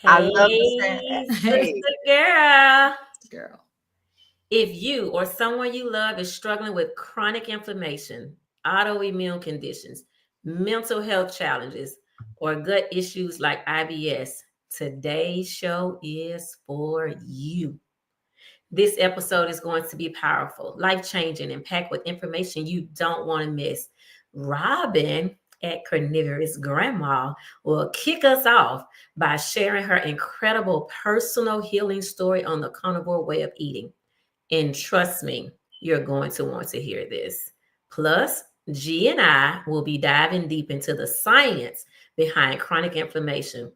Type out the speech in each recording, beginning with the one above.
I love the saying. Hey, Hey, sister girl. Girl. If you or someone you love is struggling with chronic inflammation, autoimmune conditions, mental health challenges, or gut issues like IBS, today's show is for you. This episode is going to be powerful, life changing, and packed with information you don't want to miss. Robyn at Carnivore's grandma will kick us off by sharing her incredible personal healing story on the carnivore way of eating. And trust me, you're going to want to hear this. Plus, G and I will be diving deep into the science behind chronic inflammation.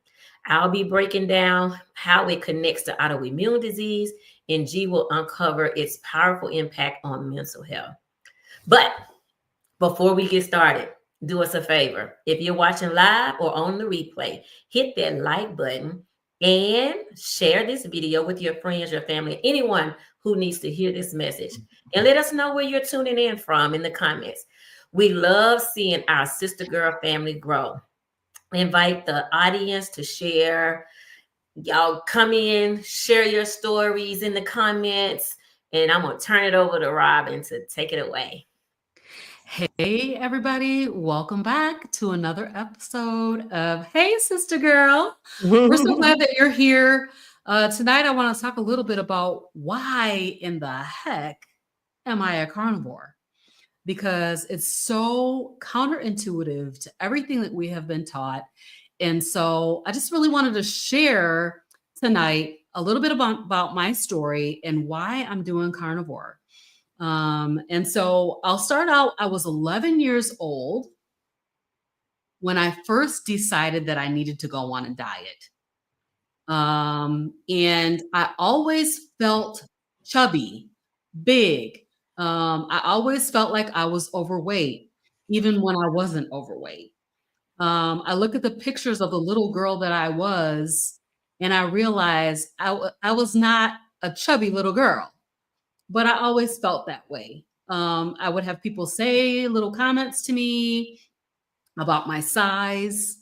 I'll be breaking down how it connects to autoimmune disease, and G will uncover its powerful impact on mental health. But before we get started, do us a favor. If you're watching live or on the replay, hit that like button and share this video with your friends, your family, anyone who needs to hear this message. And let us know where you're tuning in from in the comments. We love seeing our sister girl family grow. Invite the audience to share. Y'all come in, share your stories in the comments, and I'm going to turn it over to Robyn to take it away. Hey, everybody. Welcome back to another episode of Hey, Sister Girl. We're so glad that you're here. Tonight, I want to talk a little bit about why in the heck am I a carnivore? Because it's so counterintuitive to everything that we have been taught. And so I just really wanted to share tonight a little bit about my story and why I'm doing carnivore. And so I'll start out. I was 11 years old when I first decided that I needed to go on a diet. And I always felt chubby, big. I always felt like I was overweight, even when I wasn't overweight. I look at the pictures of the little girl that I was, and I realized I was not a chubby little girl. But I always felt that way. I would have people say little comments to me about my size,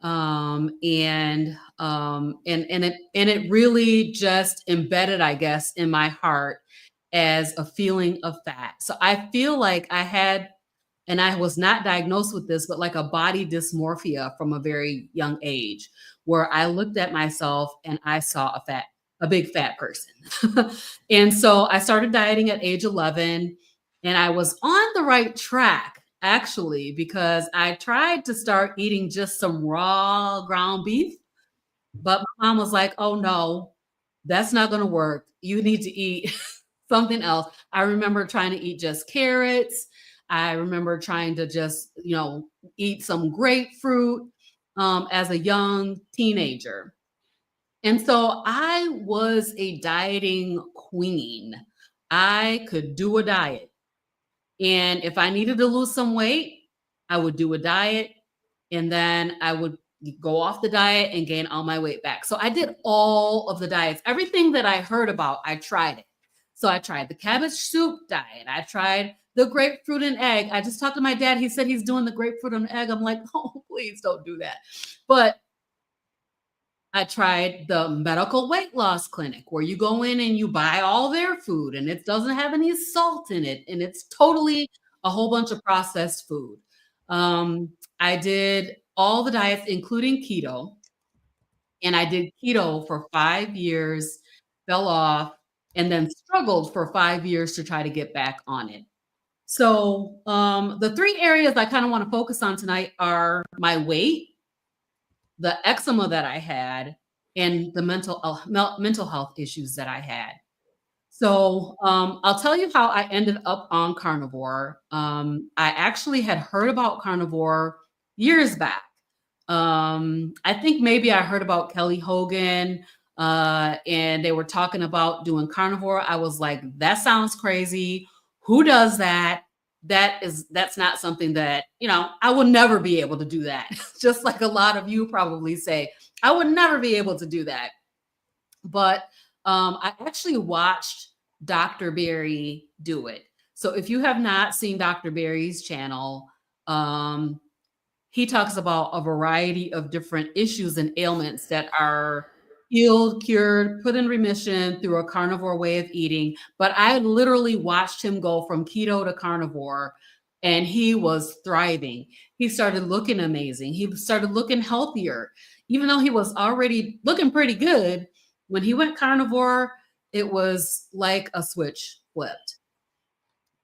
and it really just embedded, I guess, in my heart as a feeling of fat. So I feel like I had, and I was not diagnosed with this, but like a body dysmorphia from a very young age, where I looked at myself and I saw a big fat person. And so I started dieting at age 11, and I was on the right track, actually, because I tried to start eating just some raw ground beef, but my mom was like, oh no, that's not going to work. You need to eat something else. I remember trying to eat just carrots. I remember trying to just, eat some grapefruit as a young teenager. And so I was a dieting queen. I could do a diet. And if I needed to lose some weight, I would do a diet. And then I would go off the diet and gain all my weight back. So I did all of the diets. Everything that I heard about, I tried it. So I tried the cabbage soup diet. I tried the grapefruit and egg. I just talked to my dad. He said he's doing the grapefruit and egg. I'm like, oh, please don't do that. But I tried the medical weight loss clinic, where you go in and you buy all their food and it doesn't have any salt in it. And it's totally a whole bunch of processed food. I did all the diets, including keto. And I did keto for 5 years, fell off, and then struggled for 5 years to try to get back on it. So the three areas I kind of want to focus on tonight are my weight, the eczema that I had, and the mental health issues that I had. So I'll tell you how I ended up on carnivore. I actually had heard about carnivore years back. I think maybe I heard about Kelly Hogan, and they were talking about doing carnivore. I was like, that sounds crazy. Who does that? That's not something that, I would never be able to do that. Just like a lot of you probably say, I would never be able to do that. But I actually watched Dr. Berry do it. So if you have not seen Dr. Berry's channel, he talks about a variety of different issues and ailments that are healed, cured, put in remission through a carnivore way of eating. But I literally watched him go from keto to carnivore, and he was thriving. He started looking amazing. He started looking healthier. Even though he was already looking pretty good, when he went carnivore, it was like a switch flipped.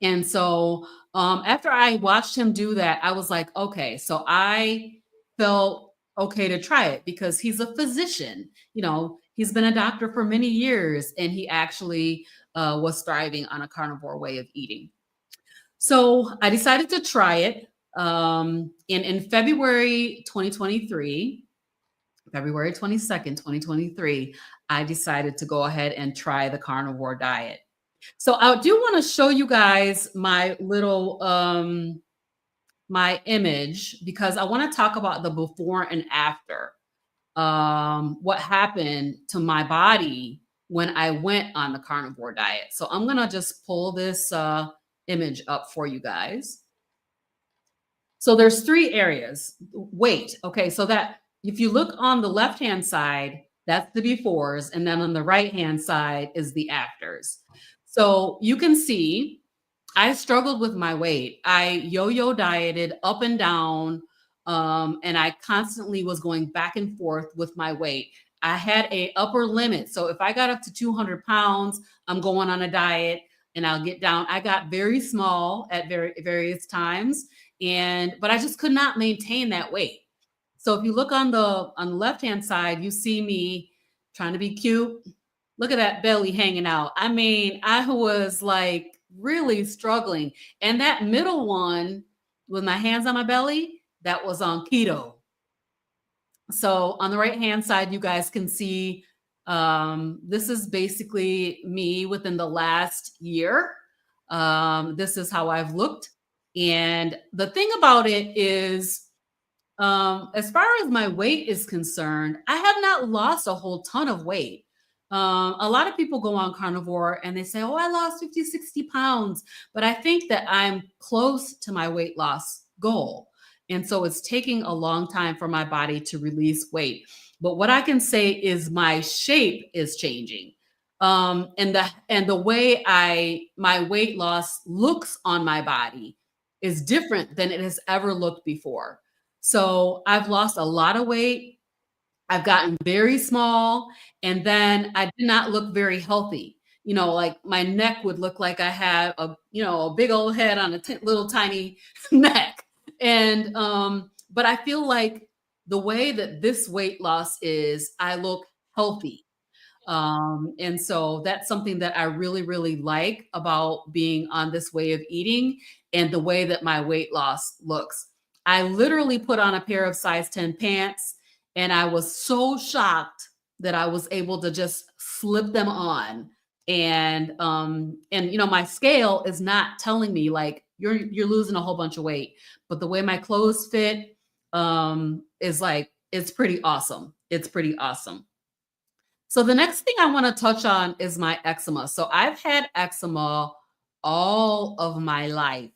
And so after I watched him do that, I was like, okay, so I felt okay to try it because he's a physician. You know, he's been a doctor for many years, and he actually was thriving on a carnivore way of eating. So I decided to try it. In February 2023, February 22nd, 2023, I decided to go ahead and try the carnivore diet. So I do want to show you guys my little my image, because I want to talk about the before and after. What happened to my body when I went on the carnivore diet. So I'm going to just pull this image up for you guys. So there's 3 areas. Weight. Okay, so that if you look on the left-hand side, that's the befores, and then on the right-hand side is the afters. So you can see I struggled with my weight. I yo-yo dieted up and down, and I constantly was going back and forth with my weight. I had a upper limit. So if I got up to 200 pounds, I'm going on a diet and I'll get down. I got very small at various times, but I just could not maintain that weight. So if you look on the left-hand side, you see me trying to be cute. Look at that belly hanging out. I mean, I was like really struggling. And that middle one with my hands on my belly, that was on keto. So on the right-hand side, you guys can see this is basically me within the last year. This is how I've looked. And the thing about it is, as far as my weight is concerned, I have not lost a whole ton of weight. A lot of people go on carnivore and they say, oh, I lost 50, 60 pounds. But I think that I'm close to my weight loss goal. And so it's taking a long time for my body to release weight. But what I can say is my shape is changing. And the way my weight loss looks on my body is different than it has ever looked before. So I've lost a lot of weight. I've gotten very small, and then I did not look very healthy. You know, like my neck would look like I had a big old head on a little tiny neck. And but I feel like the way that this weight loss is, I look healthy. And so that's something that I really, really like about being on this way of eating and the way that my weight loss looks. I literally put on a pair of size 10 pants, and I was so shocked that I was able to just slip them on. And my scale is not telling me like you're losing a whole bunch of weight, but the way my clothes fit is like, it's pretty awesome. It's pretty awesome. So the next thing I want to touch on is my eczema. So I've had eczema all of my life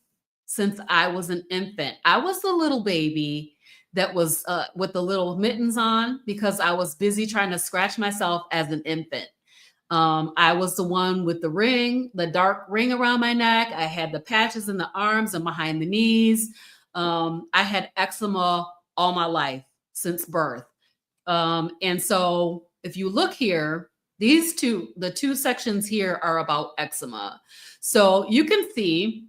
since I was an infant. I was the little baby that was with the little mittens on because I was busy trying to scratch myself as an infant. I was the one with the dark ring around my neck. I had the patches in the arms and behind the knees. I had eczema all my life since birth. And so if you look here, the two sections here are about eczema. So you can see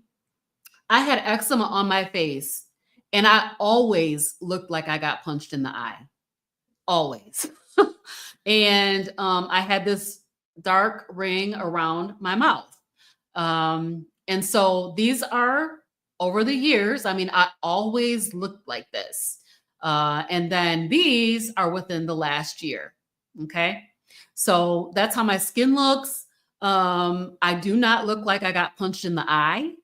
I had eczema on my face, and I always looked like I got punched in the eye. Always. And I had this dark ring around my mouth. And so these are over the years. I mean, I always looked like this. And then these are within the last year. Okay. So that's how my skin looks. I do not look like I got punched in the eye.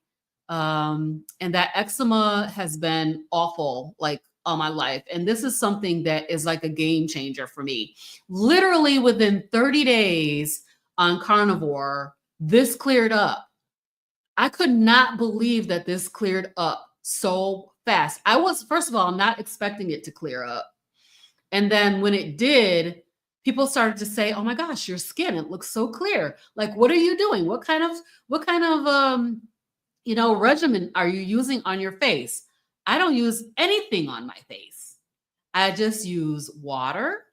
And that eczema has been awful, like all my life. And this is something that is like a game changer for me. Literally within 30 days on carnivore, this cleared up. I could not believe that this cleared up so fast. I was, first of all, not expecting it to clear up. And then when it did, people started to say, "Oh my gosh, your skin, it looks so clear. Like, what are you doing? What kind of regimen are you using on your face?" I don't use anything on my face. I just use water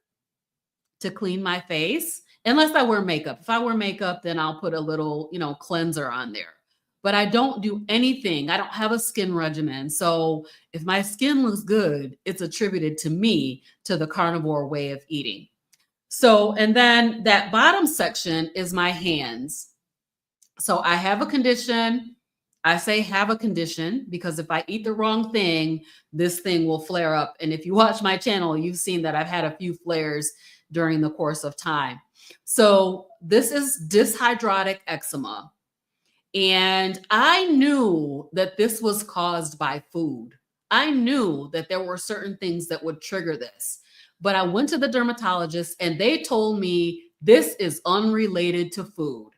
to clean my face, unless I wear makeup. If I wear makeup, then I'll put a little, cleanser on there. But I don't do anything. I don't have a skin regimen. So if my skin looks good, it's attributed to me, to the carnivore way of eating. So, and then that bottom section is my hands. So I have a condition. I say have a condition because if I eat the wrong thing, this thing will flare up. And if you watch my channel, you've seen that I've had a few flares during the course of time. So this is dyshydrotic eczema. And I knew that this was caused by food. I knew that there were certain things that would trigger this. But I went to the dermatologist and they told me this is unrelated to food.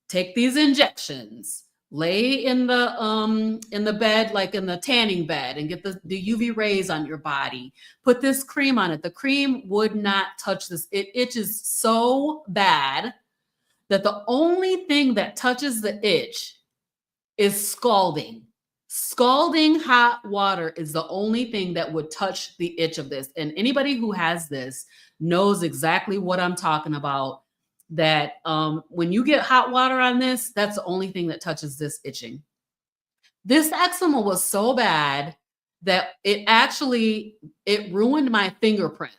Take these injections, lay in the bed, like in the tanning bed, and get the UV rays on your body. Put this cream on it. The cream would not touch this. It itches so bad that the only thing that touches the itch is scalding. Scalding hot water is the only thing that would touch the itch of this. And anybody who has this knows exactly what I'm talking about. That when you get hot water on this, that's the only thing that touches this itching. This eczema was so bad that it ruined my fingerprints.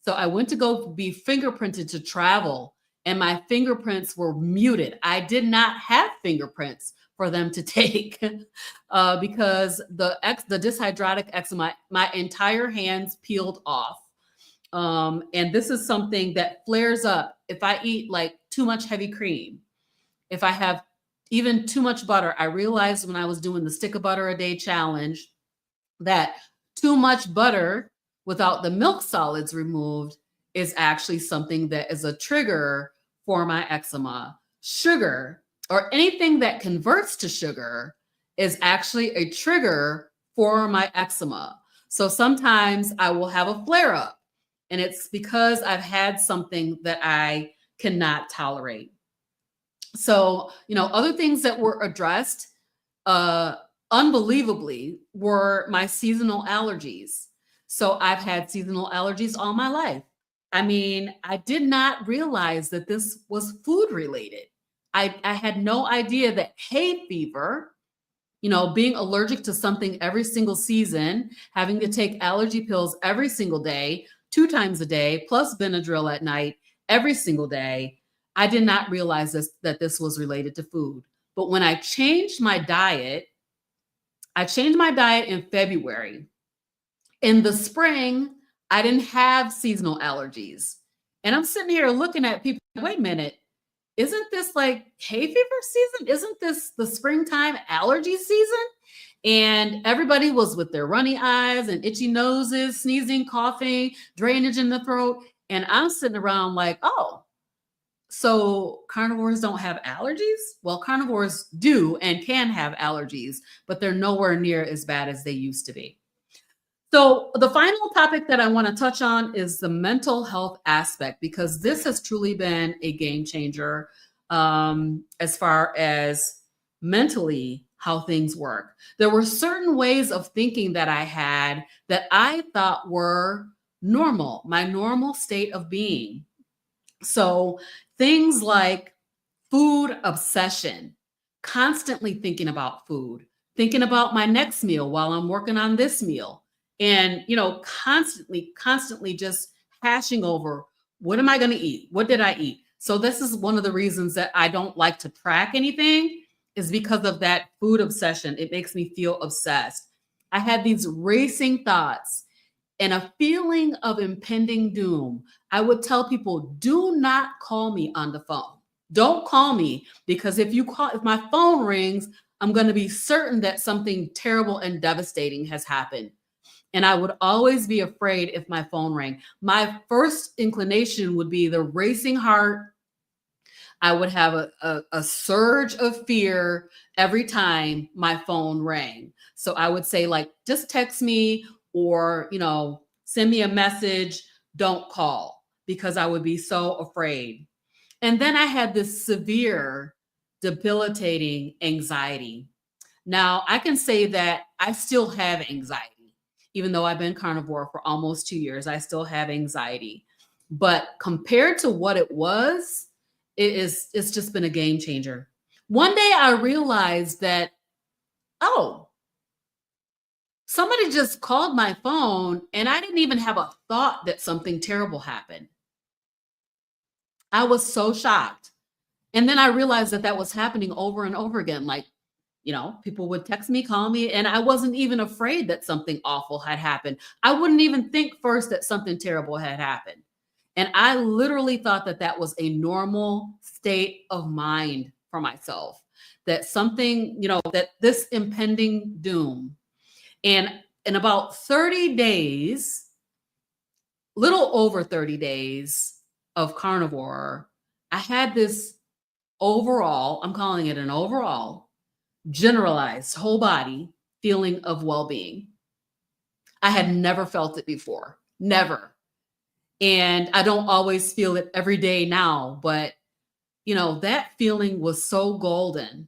So I went to go be fingerprinted to travel, and my fingerprints were muted. I did not have fingerprints for them to take because the dyshydrotic eczema, my entire hands peeled off. And this is something that flares up if I eat like too much heavy cream, if I have even too much butter. I realized when I was doing the stick of butter a day challenge that too much butter without the milk solids removed is actually something that is a trigger for my eczema. Sugar or anything that converts to sugar is actually a trigger for my eczema. So sometimes I will have a flare up. And it's because I've had something that I cannot tolerate. So, other things that were addressed, unbelievably, were my seasonal allergies. So I've had seasonal allergies all my life. I mean, I did not realize that this was food related. I had no idea that hay fever, being allergic to something every single season, having to take allergy pills every single day, 2 times a day, plus Benadryl at night, every single day. I did not realize that this was related to food. But when I changed my diet in February. In the spring, I didn't have seasonal allergies. And I'm sitting here looking at people, wait a minute, isn't this like hay fever season? Isn't this the springtime allergy season? And everybody was with their runny eyes and itchy noses, sneezing, coughing, drainage in the throat. And I'm sitting around like, oh, so carnivores don't have allergies? Well, carnivores do and can have allergies, but they're nowhere near as bad as they used to be. So the final topic that I want to touch on is the mental health aspect, because this has truly been a game changer as far as mentally how things work. There were certain ways of thinking that I had that I thought were normal, my normal state of being. So things like food obsession, constantly thinking about food, thinking about my next meal while I'm working on this meal. And, constantly just hashing over, what am I going to eat? What did I eat? So this is one of the reasons that I don't like to track anything, is because of that food obsession. It makes me feel obsessed. I had these racing thoughts and a feeling of impending doom. I would tell people, do not call me on the phone. Don't call me, because if my phone rings, I'm going to be certain that something terrible and devastating has happened. And I would always be afraid if my phone rang. My first inclination would be the racing heart. I would have a surge of fear every time my phone rang. So I would say, like, just text me or, send me a message, don't call. because I would be so afraid. And then I had this severe, debilitating anxiety. Now, I can say that I still have anxiety. Even though I've been carnivore for almost 2 years, I still have anxiety. But compared to what it was, it's just been a game changer. One day I realized that, oh, somebody just called my phone and I didn't even have a thought that something terrible happened. I was so shocked. And then I realized that that was happening over and over again. Like, people would text me, call me, and I wasn't even afraid that something awful had happened. I wouldn't even think first that something terrible had happened. And I literally thought that that was a normal state of mind for myself, that something, that this impending doom. And in about 30 days, little over 30 days of carnivore, I had this overall, I'm calling it an overall, generalized whole body feeling of well-being. I had never felt it before, never. And I don't always feel it every day now, but that feeling was so golden.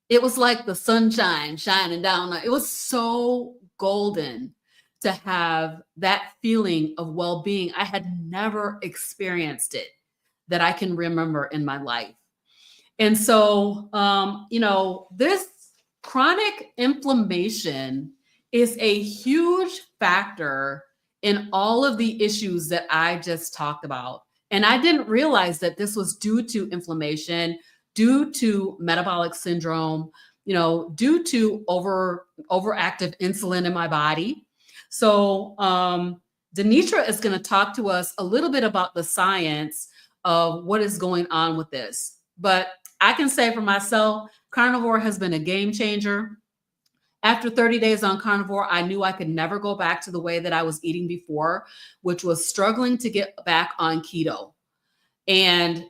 It was like the sunshine shining down. It was so golden to have that feeling of well-being. I had never experienced it that I can remember in my life. And so, this chronic inflammation is a huge factor in all of the issues that I just talked about. And I didn't realize that this was due to inflammation, due to metabolic syndrome, due to overactive insulin in my body. So DeNitra is going to talk to us a little bit about the science of what is going on with this. But I can say for myself, carnivore has been a game changer. After 30 days on carnivore, I knew I could never go back to the way that I was eating before, which was struggling to get back on keto. And,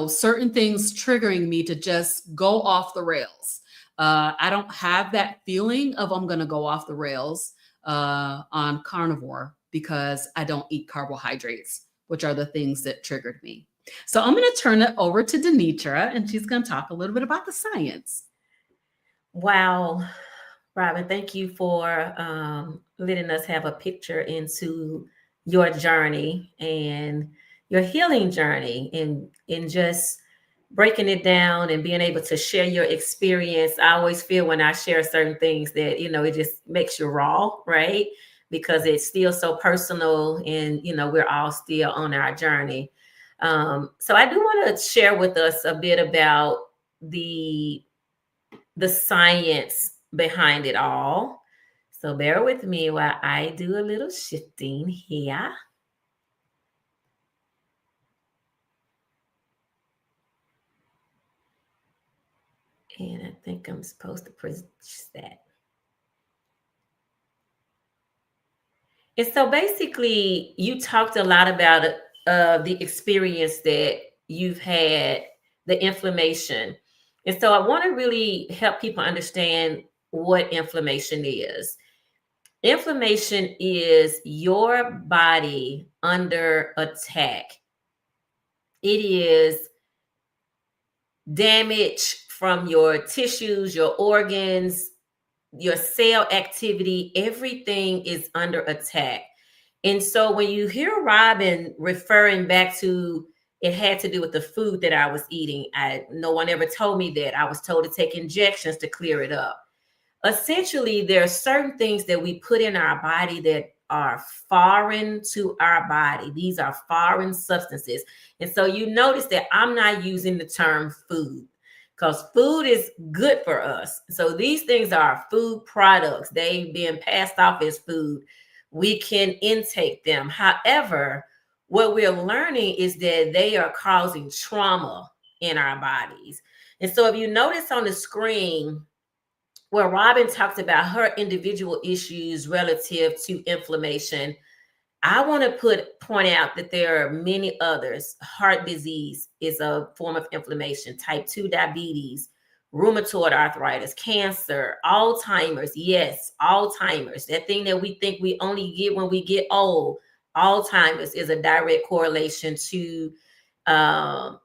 certain things triggering me to just go off the rails. I don't have that feeling of I'm going to go off the rails on carnivore because I don't eat carbohydrates, which are the things that triggered me. So I'm going to turn it over to DeNitra, and she's going to talk a little bit about the science. Wow. Robyn, thank you for letting us have a picture into your journey and your healing journey, and just breaking it down and being able to share your experience. I always feel when I share certain things that, it just makes you raw, right? Because it's still so personal, and, we're all still on our journey. So I do want to share with us a bit about the science behind it all. So bear with me while I do a little shifting here. And I think I'm supposed to push that. And so basically, you talked a lot about the experience that you've had, the inflammation. And so I want to really help people understand what inflammation is. Inflammation is your body under attack. It is damage from your tissues, your organs, your cell activity. Everything is under attack. And so when you hear Robyn referring back to it had to do with the food that I was eating, no one ever told me that. I was told to take injections to clear it up. Essentially, there are certain things that we put in our body that are foreign to our body. These are foreign substances. And so you notice that I'm not using the term food, because food is good for us. So these things are food products. They've been passed off as food. We can intake them. However, what we're learning is that they are causing trauma in our bodies. And so if you notice on the screen where Robyn talked about her individual issues relative to inflammation, I want to point out that there are many others. Heart disease is a form of inflammation, type 2 diabetes, rheumatoid arthritis, cancer, Alzheimer's. Yes, Alzheimer's, that thing that we think we only get when we get old. Alzheimer's is a direct correlation to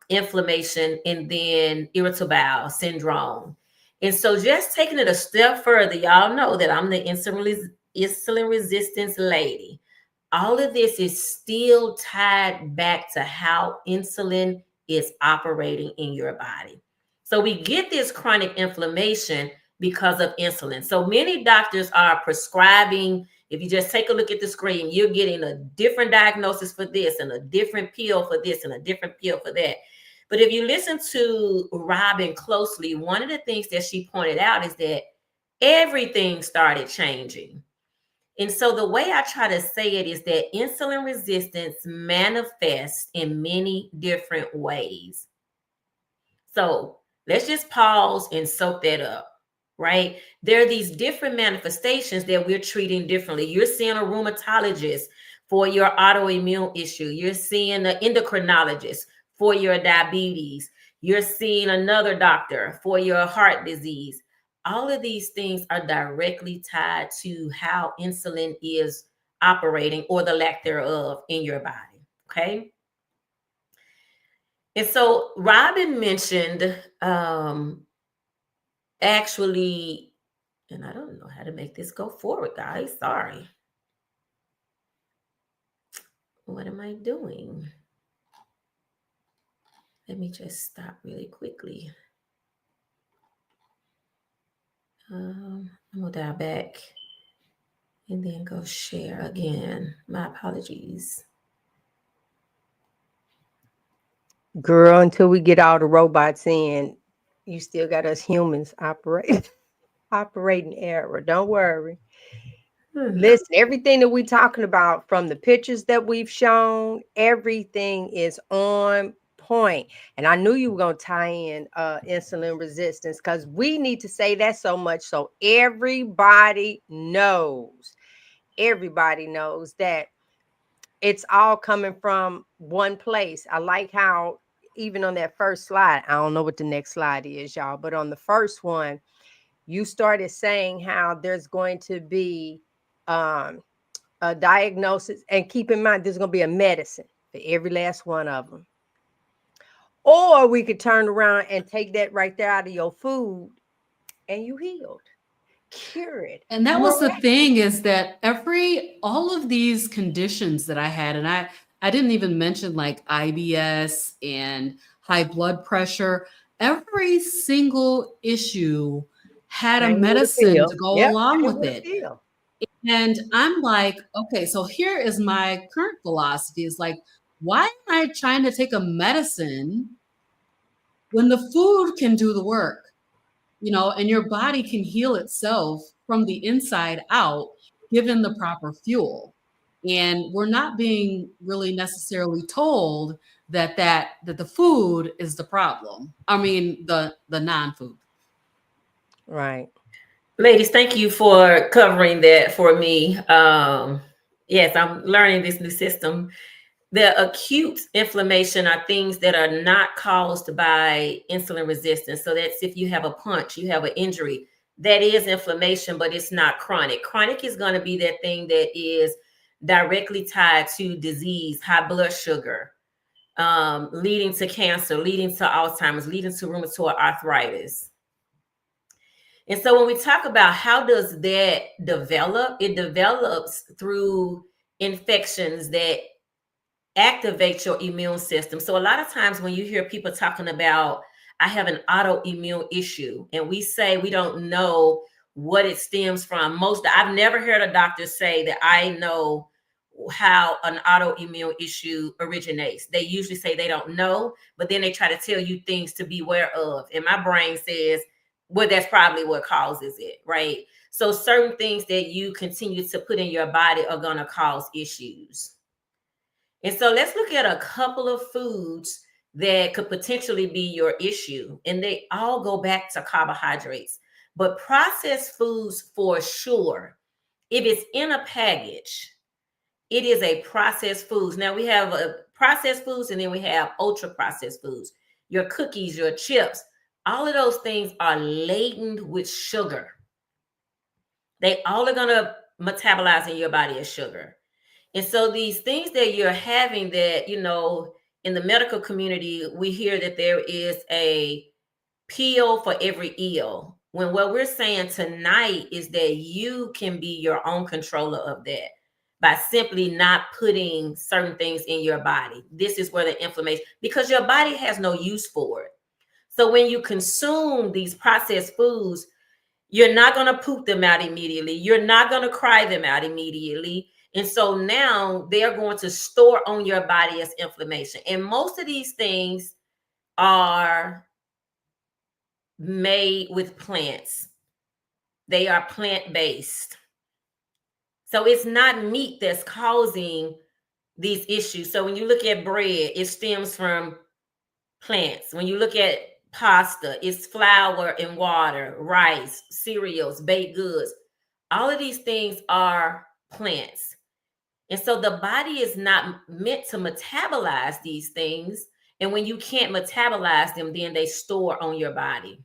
inflammation and then irritable bowel syndrome. And so just taking it a step further, y'all know that I'm the insulin resistance lady. All of this is still tied back to how insulin is operating in your body. So we get this chronic inflammation because of insulin. So many doctors are prescribing, if you just take a look at the screen, you're getting a different diagnosis for this and a different pill for this and a different pill for that. But if you listen to Robyn closely, one of the things that she pointed out is that everything started changing. And so the way I try to say it is that insulin resistance manifests in many different ways. So let's just pause and soak that up, right? There are these different manifestations that we're treating differently. You're seeing a rheumatologist for your autoimmune issue. You're seeing an endocrinologist for your diabetes. You're seeing another doctor for your heart disease. All of these things are directly tied to how insulin is operating or the lack thereof in your body, okay? And so Robyn mentioned actually, and I don't know how to make this go forward, guys. Sorry. What am I doing? Let me just stop really quickly. I'm gonna dial back and then go share again. My apologies. Girl, until we get all the robots in, you still got us humans operating error. Don't worry. Listen, everything that we're talking about from the pictures that we've shown, everything is on point. And I knew you were going to tie in insulin resistance because we need to say that so much so everybody knows. Everybody knows that it's all coming from one place. I like how even on that first slide, I don't know what the next slide is, y'all, but on the first one, you started saying how there's going to be a diagnosis, and keep in mind, there's going to be a medicine for every last one of them. Or we could turn around and take that right there out of your food and you healed, cured. And that was the thing, is that all of these conditions that I had, and I didn't even mention like IBS and high blood pressure, every single issue had a medicine to go along with it. And I'm like, okay, so here is my current philosophy is like, why am I trying to take a medicine when the food can do the work? You know, and your body can heal itself from the inside out, given the proper fuel. And we're not being really necessarily told that the food is the problem. I mean, the non-food. Right. Ladies, thank you for covering that for me. Yes, I'm learning this new system. The acute inflammation are things that are not caused by insulin resistance. So that's if you have a punch, you have an injury, that is inflammation, but it's not chronic. Chronic is going to be that thing that is directly tied to disease, high blood sugar, leading to cancer, leading to Alzheimer's, leading to rheumatoid arthritis. And so when we talk about how does that develop, it develops through infections that activate your immune system. So a lot of times when you hear people talking about, I have an autoimmune issue, and we say we don't know what it stems from. I've never heard a doctor say that I know how an autoimmune issue originates. They usually say they don't know, but then they try to tell you things to be aware of. And my brain says, well, that's probably what causes it, right? So certain things that you continue to put in your body are going to cause issues. And so let's look at a couple of foods that could potentially be your issue. And they all go back to carbohydrates. But processed foods, for sure, if it's in a package, it is a processed foods. Now we have processed foods, and then we have ultra processed foods. Your cookies, your chips, all of those things are laden with sugar. They all are going to metabolize in your body as sugar. And so these things that you're having that, you know, in the medical community, we hear that there is a pill for every ill. When what we're saying tonight is that you can be your own controller of that by simply not putting certain things in your body. This is where the inflammation, because your body has no use for it. So when you consume these processed foods, you're not going to poop them out immediately. You're not going to cry them out immediately. And so now they're going to store on your body as inflammation. And most of these things are made with plants. They are plant-based. So it's not meat that's causing these issues. So when you look at bread, it stems from plants. When you look at pasta, it's flour and water, rice, cereals, baked goods. All of these things are plants. And so the body is not meant to metabolize these things. And when you can't metabolize them, then they store on your body.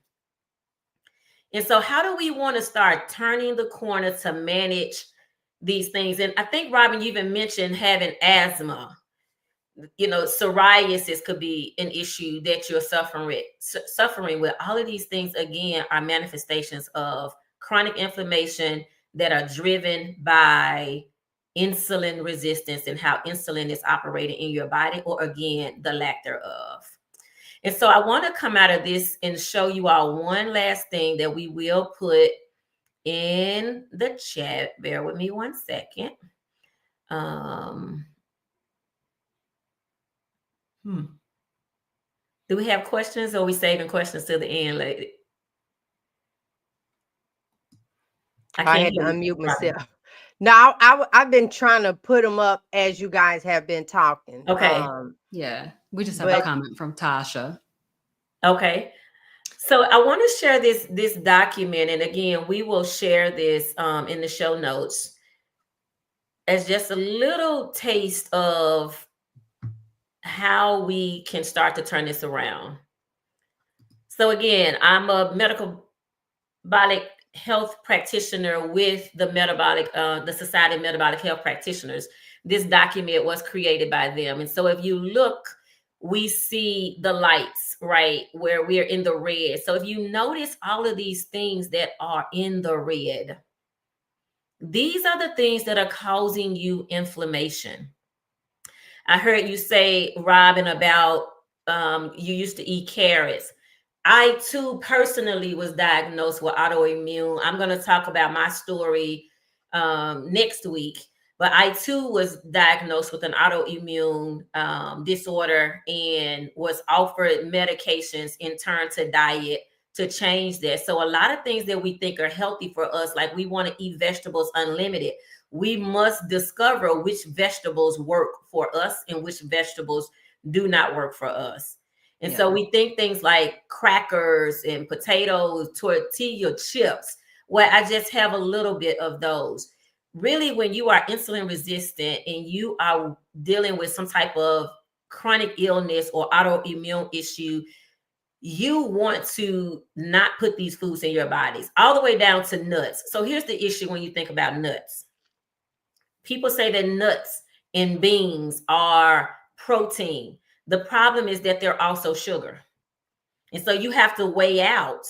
And so how do we want to start turning the corner to manage these things? And I think, Robyn, you even mentioned having asthma. You know, psoriasis could be an issue that you're suffering with. All of these things, again, are manifestations of chronic inflammation that are driven by insulin resistance and how insulin is operating in your body, or again, the lack thereof. And so I want to come out of this and show you all one last thing that we will put in the chat. Bear with me one second. Do we have questions, or are we saving questions till the end, lady? I had to unmute myself. No, I've been trying to put them up as you guys have been talking. Okay. Yeah, we just have a comment from Tasha. Okay. So I want to share this document, and again, we will share this in the show notes as just a little taste of how we can start to turn this around. So again, I'm a metabolic health practitioner with the the Society of Metabolic Health Practitioners. This document was created by them. And so if you look, we see the lights, right, where we're in the red. So if you notice all of these things that are in the red, these are the things that are causing you inflammation. I heard you say, Robyn, about you used to eat carrots. I too personally was diagnosed with autoimmune. I'm going to talk about my story next week, but I too was diagnosed with an autoimmune disorder and was offered medications in turn to diet to change that. So a lot of things that we think are healthy for us, like we want to eat vegetables unlimited, we must discover which vegetables work for us and which vegetables do not work for us. And so we think things like crackers and potatoes, tortilla chips, where I just have a little bit of those. Really, when you are insulin resistant and you are dealing with some type of chronic illness or autoimmune issue, you want to not put these foods in your bodies, all the way down to nuts. So here's the issue when you think about nuts. People say that nuts and beans are protein. The problem is that they're also sugar. And so you have to weigh out,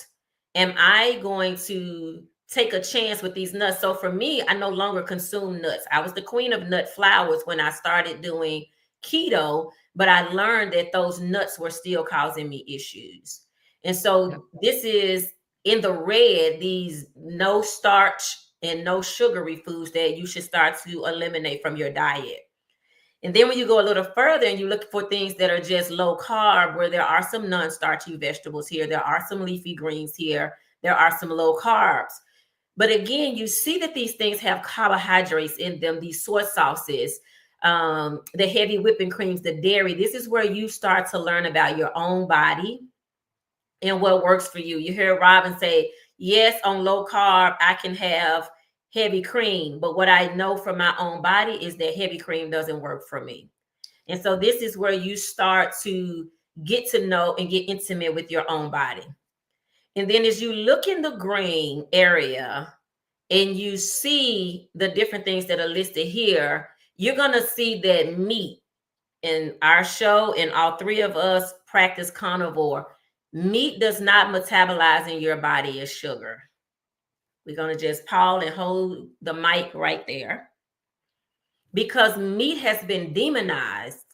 am I going to take a chance with these nuts? So for me, I no longer consume nuts. I was the queen of nut flours when I started doing keto, but I learned that those nuts were still causing me issues. And so this is in the red, these no starch and no sugary foods that you should start to eliminate from your diet. And then when you go a little further and you look for things that are just low carb, where there are some non-starchy vegetables here, there are some leafy greens here, there are some low carbs. But again, you see that these things have carbohydrates in them, these soy sauces, the heavy whipping creams, the dairy. This is where you start to learn about your own body and what works for you. You hear Robyn say, yes, on low carb, I can have heavy cream, but what I know from my own body is that heavy cream doesn't work for me. And so this is where you start to get to know and get intimate with your own body. And then as you look in the green area and you see the different things that are listed here, you're going to see that meat in our show, and all three of us practice carnivore. Meat does not metabolize in your body as sugar. We're going to just pause and hold the mic right there, because meat has been demonized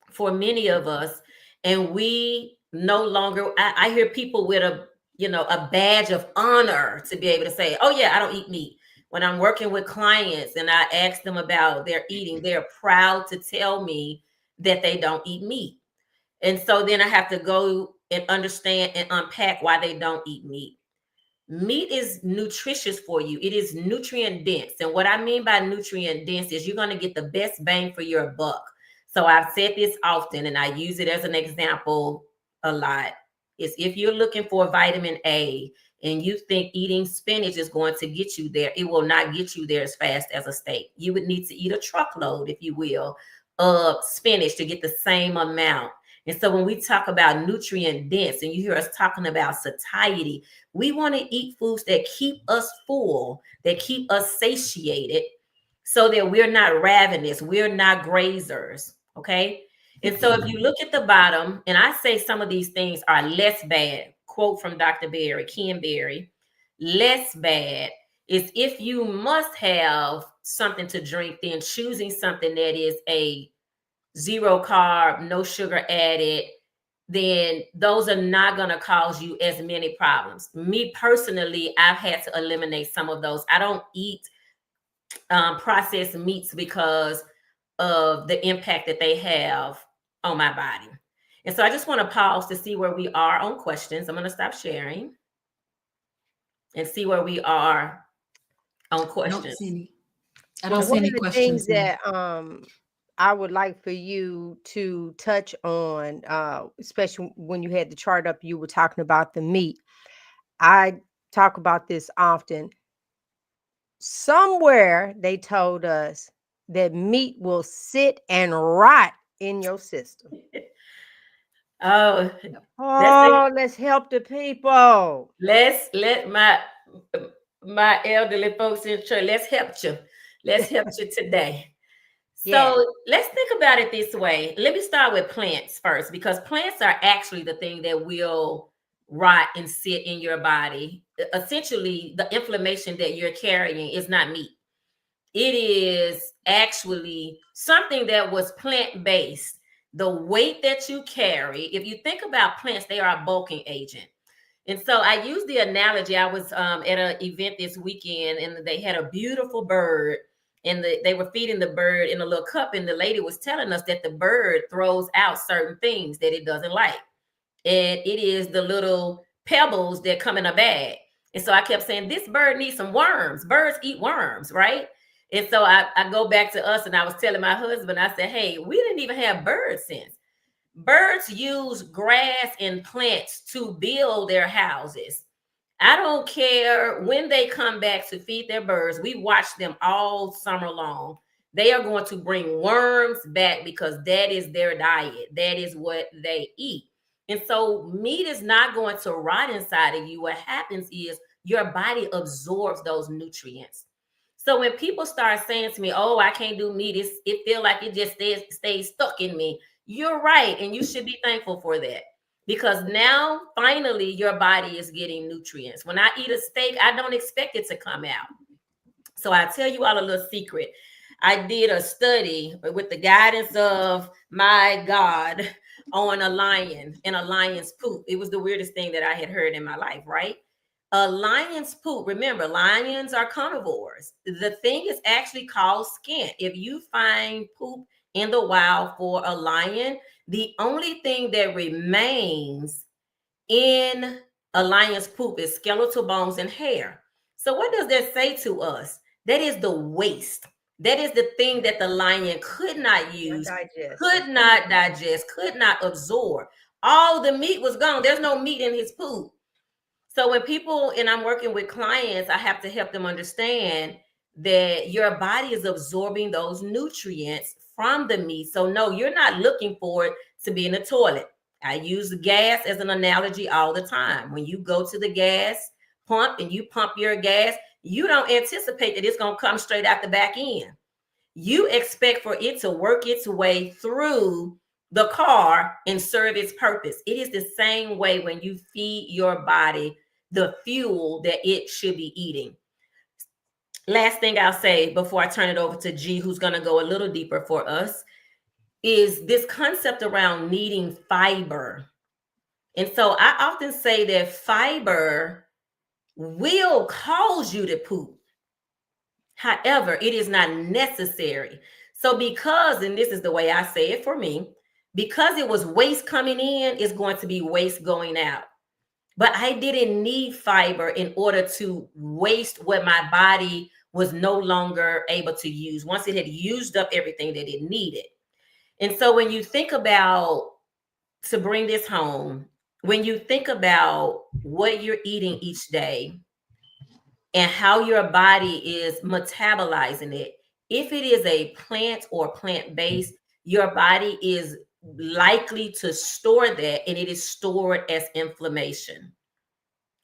for many of us, and we no longer, I hear people with a badge of honor to be able to say, oh yeah, I don't eat meat. When I'm working with clients and I ask them about their eating, they're proud to tell me that they don't eat meat. And so then I have to go and understand and unpack why they don't eat meat. Meat is nutritious for you. It is nutrient dense. And what I mean by nutrient dense is you're going to get the best bang for your buck. So I've said this often, and I use it as an example a lot, is if you're looking for vitamin A and you think eating spinach is going to get you there, it will not get you there as fast as a steak. You would need to eat a truckload, if you will, of spinach to get the same amount. And so when we talk about nutrient dense, and you hear us talking about satiety, we want to eat foods that keep us full, that keep us satiated, so that we're not ravenous, we're not grazers, okay? And so if you look at the bottom, and I say some of these things are less bad, quote from Dr. Berry, Ken Berry, less bad is if you must have something to drink, then choosing something that is a 0 carb, no sugar added, then those are not going to cause you as many problems. Me personally, I've had to eliminate some of those. I don't eat processed meats because of the impact that they have on my body. And so I just want to pause to see where we are on questions. I'm going to stop sharing and see where we are on questions. I don't see any questions. One of the things that I would like for you to touch on, especially when you had the chart up, you were talking about the meat. I talk about this often. Somewhere they told us that meat will sit and rot in your system. Let's help the people. Let's let my elderly folks in church, let's help you. Let's help you today. So let's think about it this way. Let me start with plants first, because plants are actually the thing that will rot and sit in your body. Essentially, the inflammation that you're carrying is not meat. It is actually something that was plant-based. The weight that you carry, if you think about plants, they are a bulking agent. And so I use the analogy. I was at an event this weekend, and they had a beautiful bird, and they were feeding the bird in a little cup, and the lady was telling us that the bird throws out certain things that it doesn't like. And it is the little pebbles that come in a bag. And so I kept saying, this bird needs some worms. Birds eat worms, right? And so I go back to us, and I was telling my husband, I said, hey, we didn't even have bird sense. Birds use grass and plants to build their houses. I don't care when they come back to feed their birds. We watch them all summer long. They are going to bring worms back because that is their diet. That is what they eat. And so meat is not going to rot inside of you. What happens is your body absorbs those nutrients. So when people start saying to me, oh, I can't do meat, it feels like it just stays stuck in me. You're right. And you should be thankful for that. Because now, finally, your body is getting nutrients. When I eat a steak, I don't expect it to come out. So I tell you all a little secret. I did a study with the guidance of my God on a lion and a lion's poop. It was the weirdest thing that I had heard in my life, right? A lion's poop. Remember, lions are carnivores. The thing is actually called skint. If you find poop in the wild for a lion, the only thing that remains in a lion's poop is skeletal bones and hair. So what does that say to us? That is the waste. That is the thing that the lion could not use, could not digest, could not absorb. All the meat was gone. There's no meat in his poop. So when people, and I'm working with clients, I have to help them understand that your body is absorbing those nutrients from the meat. So no, you're not looking for it to be in the toilet. I use gas as an analogy all the time. When you go to the gas pump and you pump your gas, you don't anticipate that it's going to come straight out the back end. you expect for it to work its way through the car and serve its purpose. It is the same way when you feed your body the fuel that it should be eating. Last thing I'll say before I turn it over to G, who's going to go a little deeper for us, is this concept around needing fiber. And so I often say that fiber will cause you to poop. However, it is not necessary. So because, and this is the way I say it for me, because it was waste coming in, it's going to be waste going out. But I didn't need fiber in order to waste what my body was no longer able to use once it had used up everything that it needed. And so when you think about, to bring this home, when you think about what you're eating each day and how your body is metabolizing it, if it is a plant or plant-based, your body is likely to store that, and it is stored as inflammation.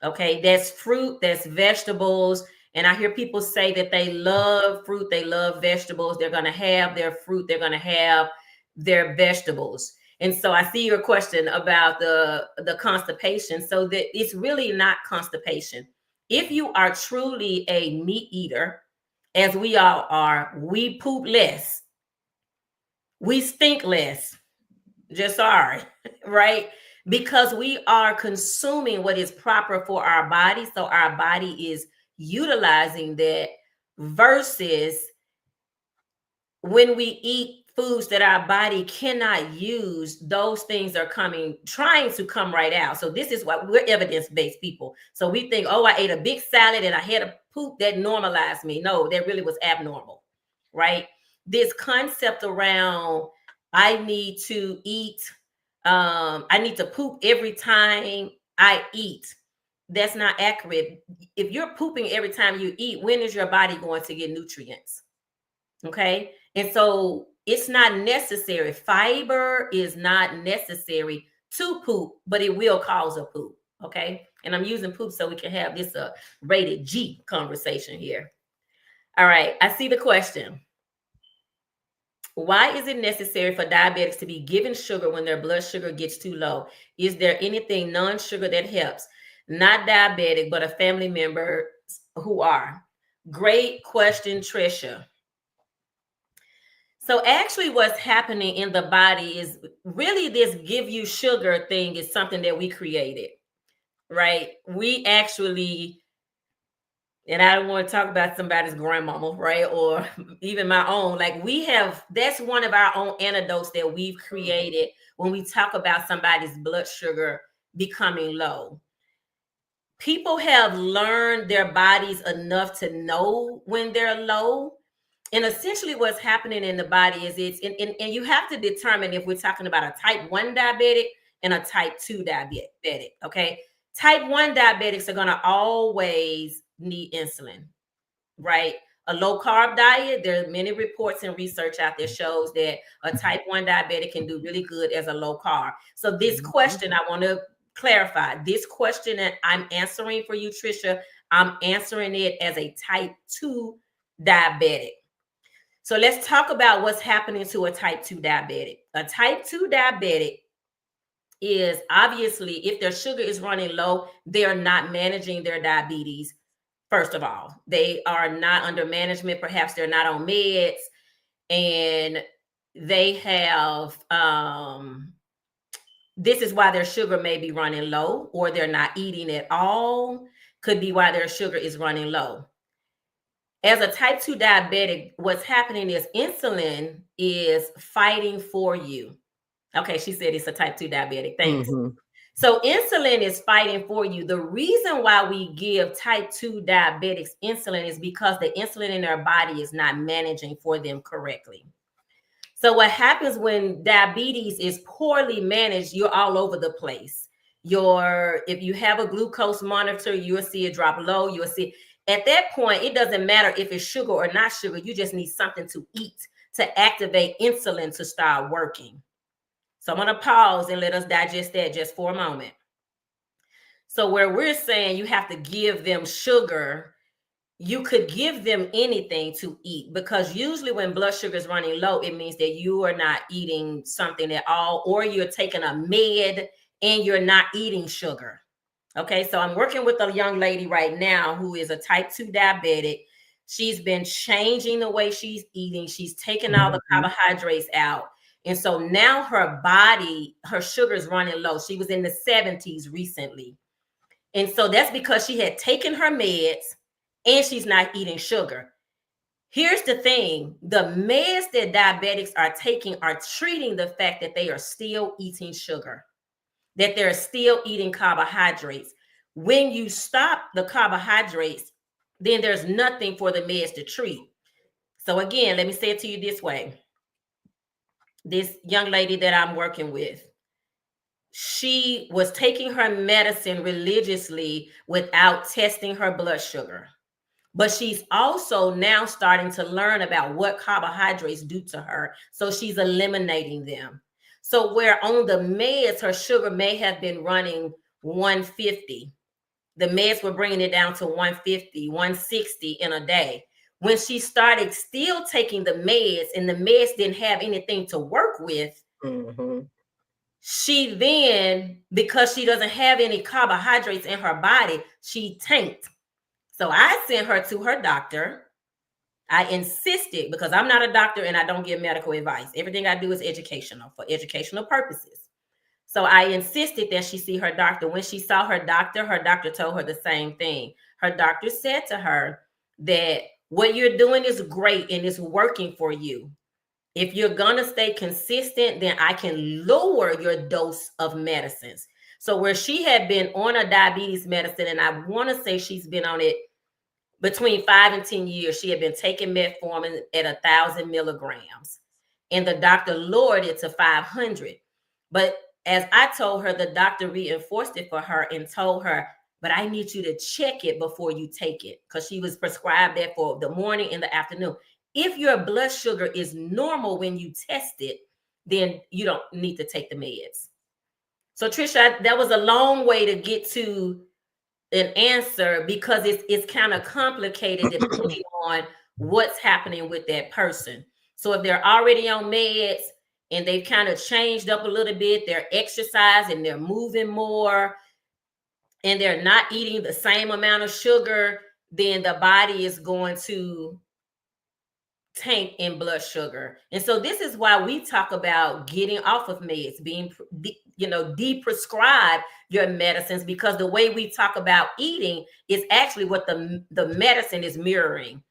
Okay, that's fruit, that's vegetables. And I hear people say that they love fruit, they love vegetables. They're going to have their fruit, they're going to have their vegetables. And so I see your question about the constipation. So that it's really not constipation. If you are truly a meat eater, as we all are, we poop less, we stink less. Just sorry, right? Because we are consuming what is proper for our body. So our body is utilizing that, versus when we eat foods that our body cannot use, those things are trying to come right out. So this is why we're evidence-based people. So we think, oh, I ate a big salad and I had a poop that normalized me. No, that really was abnormal, right? This concept around I need to eat, I need to poop every time I eat. That's not accurate. If you're pooping every time you eat, when is your body going to get nutrients? Okay. And so it's not necessary. Fiber is not necessary to poop, but it will cause a poop. Okay. And I'm using poop so we can have this rated G conversation here. All right. I see the question. Why is it necessary for diabetics to be given sugar when their blood sugar gets too low? Is there anything non-sugar that helps? Not diabetic, but a family member who are. Great question, Trisha. So actually what's happening in the body is really this give you sugar thing is something that we created, right? We actually, and I don't want to talk about somebody's grandmama, right? Or even my own, like that's one of our own antidotes that we've created when we talk about somebody's blood sugar becoming low. People have learned their bodies enough to know when they're low. And essentially what's happening in the body is and you have to determine if we're talking about a type 1 diabetic and a type 2 diabetic, okay? Type 1 diabetics are going to always need insulin, right? A low carb diet, there are many reports and research out there shows that a type 1 diabetic can do really good as a low carb. So this question, I want to clarify, this question that I'm answering for you, Trisha, I'm answering it as a type 2 diabetic. So let's talk about what's happening to a type 2 diabetic. A type 2 diabetic is obviously, if their sugar is running low, they are not managing their diabetes. First of all, they are not under management. Perhaps they're not on meds, and they have, this is why their sugar may be running low, or they're not eating at all. Could be why their sugar is running low. As a type 2 diabetic, what's happening is insulin is fighting for you. Okay, she said it's a type 2 diabetic. Thanks. Mm-hmm. So insulin is fighting for you. The reason why we give type 2 diabetics insulin is because the insulin in their body is not managing for them correctly. So what happens when diabetes is poorly managed, you're all over the place. If you have a glucose monitor, you'll see it drop low. You'll see at that point, it doesn't matter if it's sugar or not sugar. You just need something to eat to activate insulin to start working. So I'm going to pause and let us digest that just for a moment. So where we're saying you have to give them sugar, you could give them anything to eat, because usually when blood sugar is running low, it means that you are not eating something at all, or you're taking a med and you're not eating sugar. Okay, so I'm working with a young lady right now who is a type 2 diabetic. She's been changing the way she's eating. She's taking all the carbohydrates out. And so now her body, her sugar is running low. She was in the 70s recently. And so that's because she had taken her meds and she's not eating sugar. Here's the thing, the meds that diabetics are taking are treating the fact that they are still eating sugar, that they're still eating carbohydrates. When you stop the carbohydrates, then there's nothing for the meds to treat. So again, let me say it to you this way. This young lady that I'm working with, she was taking her medicine religiously without testing her blood sugar. But she's also now starting to learn about what carbohydrates do to her. So she's eliminating them. So where on the meds, her sugar may have been running 150. The meds were bringing it down to 150, 160 in a day. When she started still taking the meds and the meds didn't have anything to work with, she then, because she doesn't have any carbohydrates in her body, she tanked. So I sent her to her doctor. I insisted, because I'm not a doctor and I don't give medical advice. Everything I do is educational, for educational purposes. So I insisted that she see her doctor. When she saw her doctor told her the same thing. Her doctor said to her that what you're doing is great and it's working for you. If you're going to stay consistent, then I can lower your dose of medicines. So where she had been on a diabetes medicine, and I want to say she's been on it between 5 and 10 years, she had been taking metformin at 1,000 milligrams, and the doctor lowered it to 500. But as I told her, the doctor reinforced it for her and told her, but I need you to check it before you take it, because she was prescribed that for the morning and the afternoon. If your blood sugar is normal when you test it, then you don't need to take the meds. So Trisha, that was a long way to get to an answer, because it's kind of complicated depending on what's happening with that person. So if they're already on meds and they've kind of changed up a little bit, they're exercising, they're moving more, and they're not eating the same amount of sugar, then the body is going to tank in blood sugar. And so this is why we talk about getting off of meds, being de-prescribe your medicines, because the way we talk about eating is actually what the medicine is mirroring.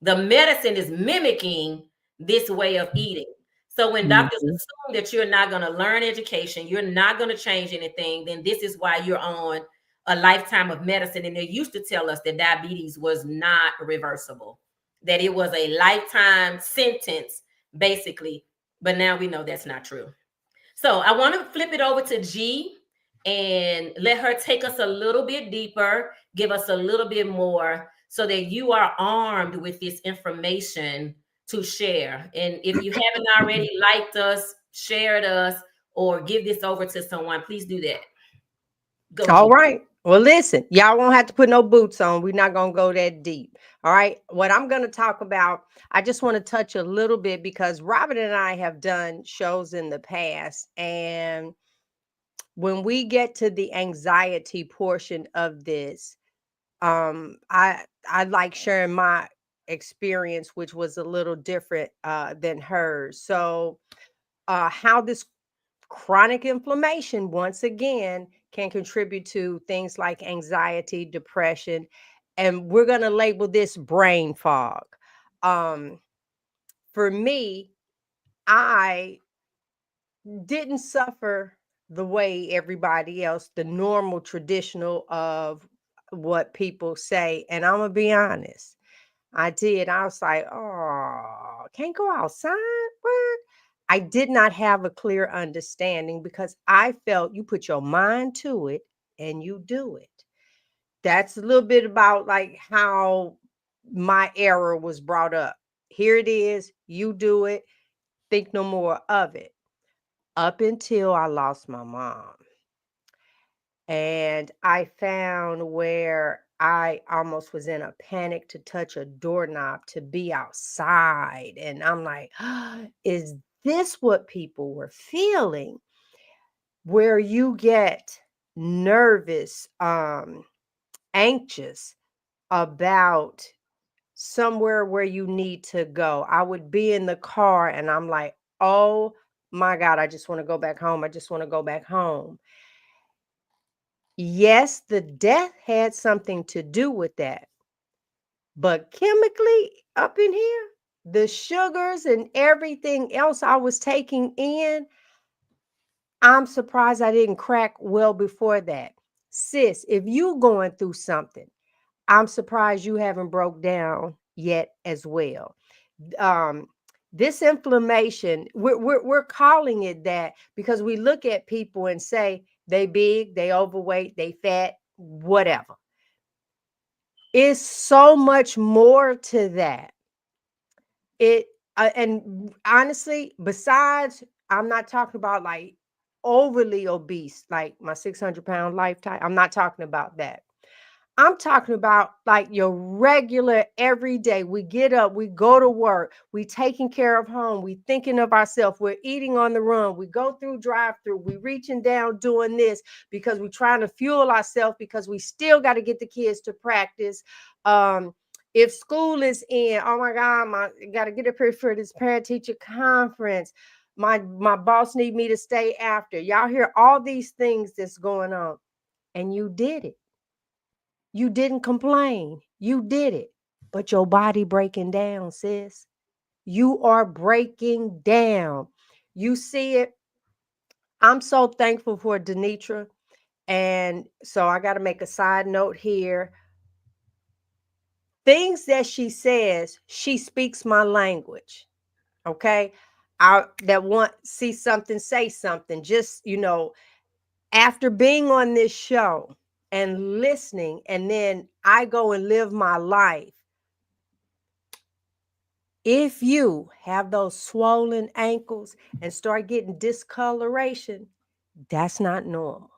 The medicine is mimicking this way of eating. So when doctors assume that you're not going to learn education, you're not going to change anything, then this is why you're on a lifetime of medicine. And they used to tell us that diabetes was not reversible, that it was a lifetime sentence, basically. But now we know that's not true. So I want to flip it over to G and let her take us a little bit deeper, give us a little bit more, so that you are armed with this information to share. And if you haven't already liked us, shared us, or give this over to someone, please do that. Go, All G. right. Well, listen, y'all won't have to put no boots on. We're not going to go that deep. All right. What I'm going to talk about, I just want to touch a little bit, because Robyn and I have done shows in the past. And when we get to the anxiety portion of this, I like sharing my experience, which was a little different than hers. So how this chronic inflammation, once again, can contribute to things like anxiety, depression, and we're going to label this brain fog. For me, I didn't suffer the way everybody else, the normal traditional of what people say. And I'm going to be honest, I did. I was like, oh, can't go outside. What? I did not have a clear understanding, because I felt you put your mind to it and you do it. That's a little bit about like how my era was brought up. Here it is, you do it, think no more of it. Up until I lost my mom. And I found where I almost was in a panic to touch a doorknob to be outside. And I'm like, is this what people were feeling? Where you get nervous, anxious about somewhere where you need to go. I would be in the car and I'm like, oh my God, I just want to go back home. I just want to go back home. Yes, the death had something to do with that. But chemically up in here, the sugars and everything else I was taking in, I'm surprised I didn't crack well before that. Sis, if you going through something, I'm surprised you haven't broke down yet as well. Um, this inflammation, we're calling it that because we look at people and say they big, they overweight, they fat, whatever. It's so much more to that. And honestly, besides, I'm not talking about like overly obese, like my 600-pound lifetime. I'm not talking about that. I'm talking about like your regular everyday. We get up, we go to work, we taking care of home, we thinking of ourselves, we're eating on the run, we go through drive-through, we reaching down doing this because we're trying to fuel ourselves because we still got to get the kids to practice. If school is in, oh my God, I got to get up here for this parent-teacher conference. My boss need me to stay after. Y'all hear all these things that's going on, and you did it. You didn't complain. You did it. But your body breaking down, sis. You are breaking down. You see it. I'm so thankful for DeNitra. And so I got to make a side note here. Things that she says, she speaks my language. Okay. I that want see something, say something. Just, after being on this show and listening, and then I go and live my life. If you have those swollen ankles and start getting discoloration, that's not normal.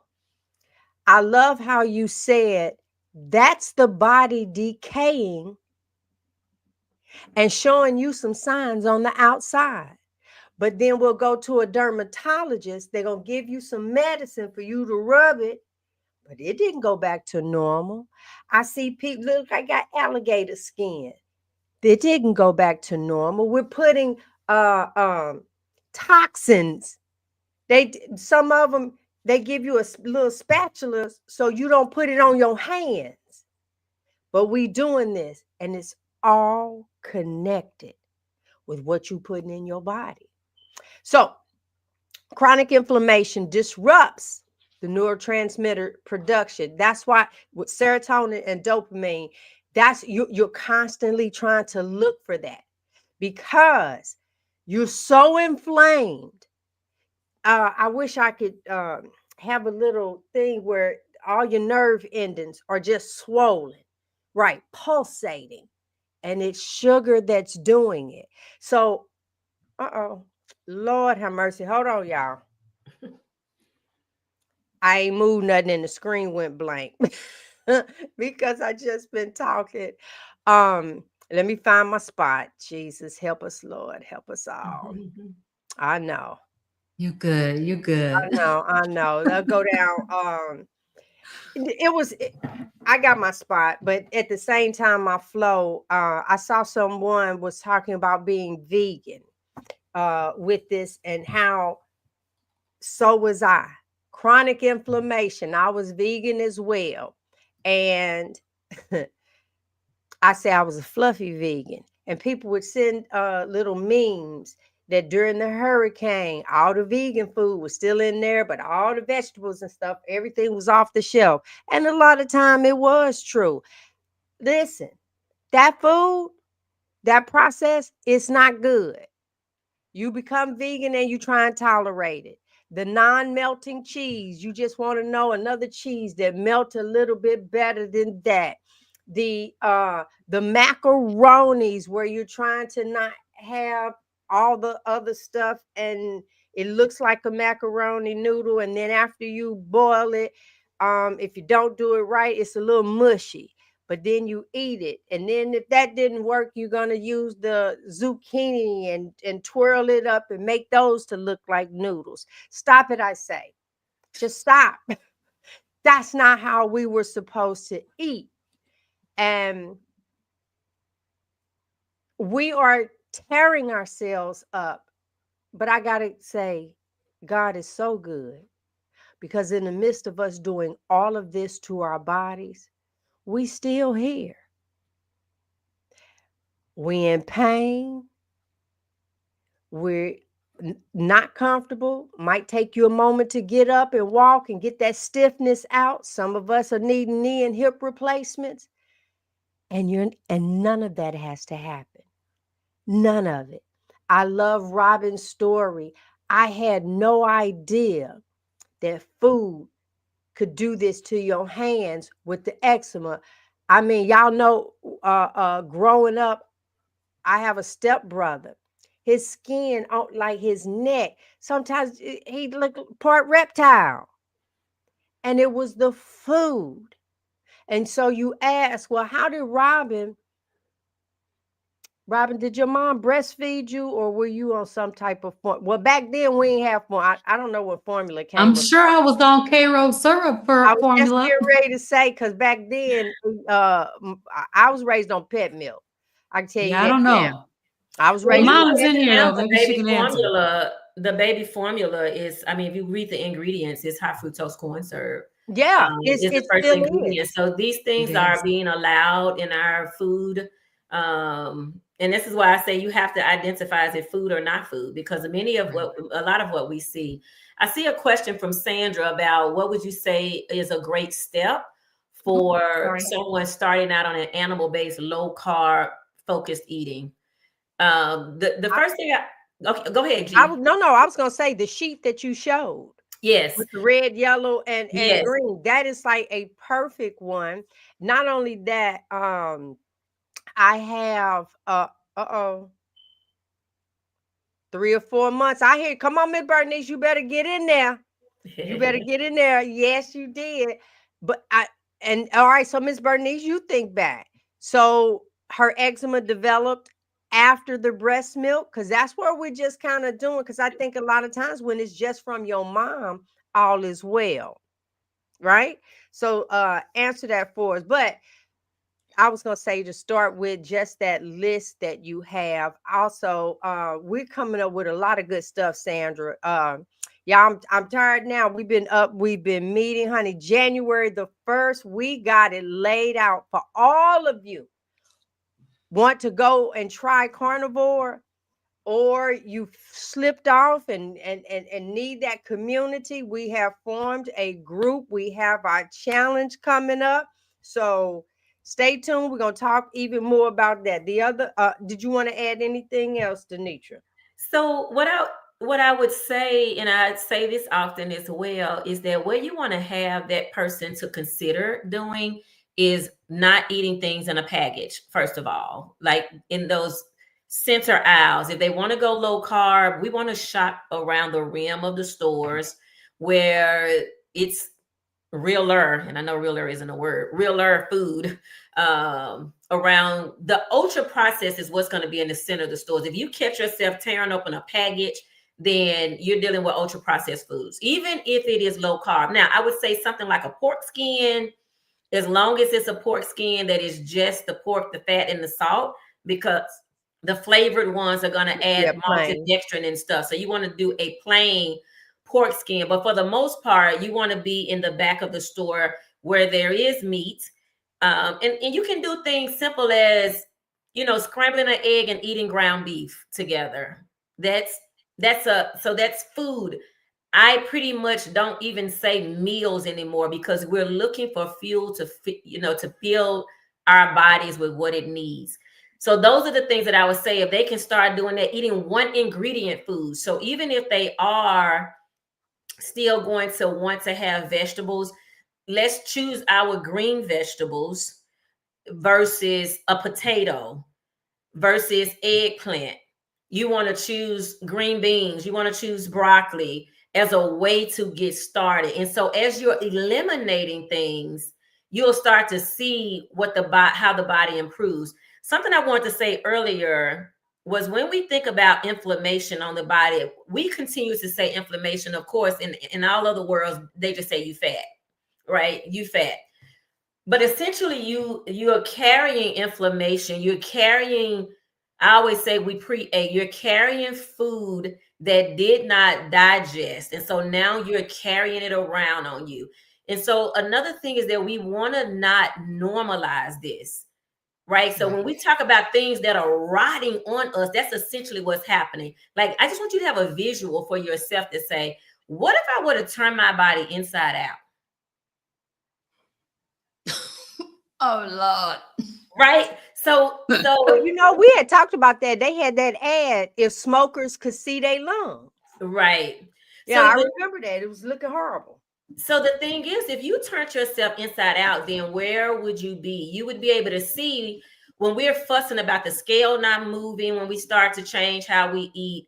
I love how you said that's the body decaying and showing you some signs on the outside. But then we'll go to a dermatologist. They're going to give you some medicine for you to rub it, but it didn't go back to normal. I see people, look, I got alligator skin. It didn't go back to normal. We're putting toxins. Some of them, they give you a little spatula so you don't put it on your hands. But we doing this, and it's all connected with what you putting in your body. So chronic inflammation disrupts the neurotransmitter production. That's why with serotonin and dopamine, that's you're constantly trying to look for that because you're so inflamed. I wish I could have a little thing where all your nerve endings are just swollen, right? Pulsating. And it's sugar that's doing it. So, Lord have mercy. Hold on, y'all. I ain't moved nothing and the screen went blank because I just been talking. Let me find my spot. Jesus, help us, Lord. Help us all. I know. You good. You good. I know. They'll go down. I got my spot, but at the same time, my flow, I saw someone was talking about being vegan with this and how so was I. Chronic inflammation. I was vegan as well. And I say I was a fluffy vegan. And people would send little memes that during the hurricane, all the vegan food was still in there, but all the vegetables and stuff, everything was off the shelf. And a lot of time it was true. Listen, that food, that process, it's not good. You become vegan and you try and tolerate it. The non-melting cheese, you just want to know another cheese that melts a little bit better than that. The macaronis where you're trying to not have all the other stuff and it looks like a macaroni noodle, and then after you boil it, if you don't do it right, it's a little mushy. but then you eat it. And then if that didn't work, you're going to use the zucchini and twirl it up and make those to look like noodles. Stop it, I say. Just stop. That's not how we were supposed to eat. And we are tearing ourselves up. But I got to say, God is so good, because in the midst of us doing all of this to our bodies, we still here. We in pain. We're not comfortable. Might take you a moment to get up and walk and get that stiffness out. Some of us are needing knee and hip replacements. And none of that has to happen. None of it. I love Robyn's story. I had no idea that food could do this to your hands with the eczema. I mean, y'all know, growing up, I have a stepbrother. His skin, like his neck, sometimes he looked part reptile. And it was the food. And so you ask, well, how did Robyn, did your mom breastfeed you, or were you on some type of well, back then we didn't have I don't know what formula came. I'm sure I was on K-Rose syrup for I was formula. just getting ready to say, because back then I was raised on pet milk. I can tell you that. I don't know. Now. I was raised. Mom's in here though. Maybe she can answer. The baby formula is, I mean, if you read the ingredients, it's high fructose corn syrup. Yeah, it's the first ingredient. So these things are being allowed in our food. And this is why I say you have to identify is it food or not food, because a lot of what we see. I see a question from Sandra about what would you say is a great step for someone starting out on an animal-based, low-carb focused eating. The first thing okay, go ahead, G. I was gonna say the sheet that you showed. Yes. With the red, yellow, and green. That is like a perfect one. Not only that, I have 3 or 4 months. I hear, come on, Miss Bernice, you better get in there. You better get in there. Yes, you did. But all right, so Miss Bernice, you think back. So her eczema developed after the breast milk, because that's where we're just kind of doing, because I think a lot of times when it's just from your mom, all is well, right? So answer that for us. But I was going to say to start with just that list that you have. Also, we're coming up with a lot of good stuff, Sandra. Yeah, I'm tired now. We've been meeting, honey. January the 1st, we got it laid out for all of you. Want to go and try Carnivore, or you slipped off and need that community? We have formed a group. We have our challenge coming up. So stay tuned. We're going to talk even more about that. The other, did you want to add anything else, DeNitra? So what I would say, and I say this often as well, is that what you want to have that person to consider doing is not eating things in a package, first of all, like in those center aisles. If they want to go low carb, we want to shop around the rim of the stores where it's realer, and I know realer isn't a word, realer food around. The ultra process is what's going to be in the center of the stores. If you catch yourself tearing open a package, then you're dealing with ultra processed foods, even if it is low carb. Now, I would say something like a pork skin, as long as it's a pork skin that is just the pork, the fat, and the salt, because the flavored ones are going to add maltodextrin and stuff. So you want to do a plain pork skin. But for the most part, you want to be in the back of the store where there is meat. And you can do things simple as, scrambling an egg and eating ground beef together. That's food. I pretty much don't even say meals anymore, because we're looking for fuel to fill our bodies with what it needs. So those are the things that I would say, if they can start doing that, eating one ingredient food. So even if they are still going to want to have vegetables, let's choose our green vegetables versus a potato versus eggplant. You want to choose green beans. You want to choose broccoli as a way to get started. And so as you're eliminating things, you'll start to see how the body improves. Something I wanted to say earlier was when we think about inflammation on the body, we continue to say inflammation. Of course, in all other worlds, they just say you fat, right? You fat. But essentially, you are carrying inflammation. You're carrying, I always say we pre-ate, you're carrying food that did not digest. And so now you're carrying it around on you. And so another thing is that we want to not normalize this, right? So when we talk about things that are rotting on us, that's essentially what's happening. Like, I just want you to have a visual for yourself to say, what if I were to turn my body inside out? Oh Lord. Right? So You know, we had talked about that. They had that ad, if smokers could see their lungs. right. Yeah, So I remember that. It was looking horrible. So the thing is, if you turned yourself inside out, then where would you be? You would be able to see when we're fussing about the scale not moving, when we start to change how we eat,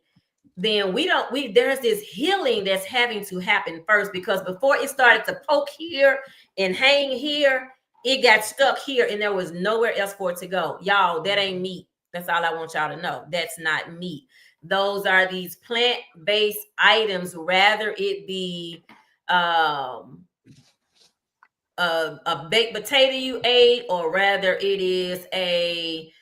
then there's this healing that's having to happen first, because before it started to poke here and hang here, it got stuck here and there was nowhere else for it to go. Y'all, that ain't meat. That's all I want y'all to know. That's not meat. Those are these plant-based items, rather it be a baked potato you ate, or rather it is a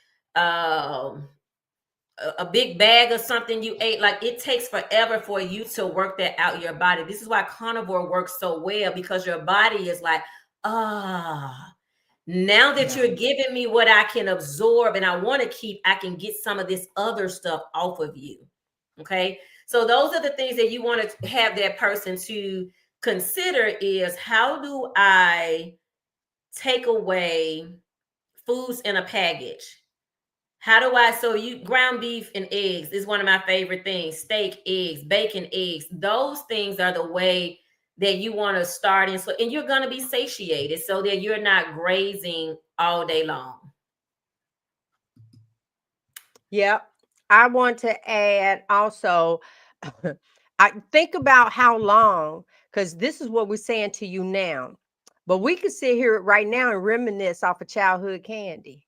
big bag of something you ate. Like, it takes forever for you to work that out in your body. This is why carnivore works so well, because your body is like, now that you're giving me what I can absorb and I want to keep, I can get some of this other stuff off of you. Okay. So those are the things that you want to have that person to consider, is how do I take away foods in a package? How do I, so you, ground beef and eggs is one of my favorite things. Steak, eggs, bacon, eggs. Those things are the way that you want to start in. So, and you're going to be satiated so that you're not grazing all day long. Yep. I want to add also, I think about how long, because this is what we're saying to you now, but we could sit here right now and reminisce off of childhood candy.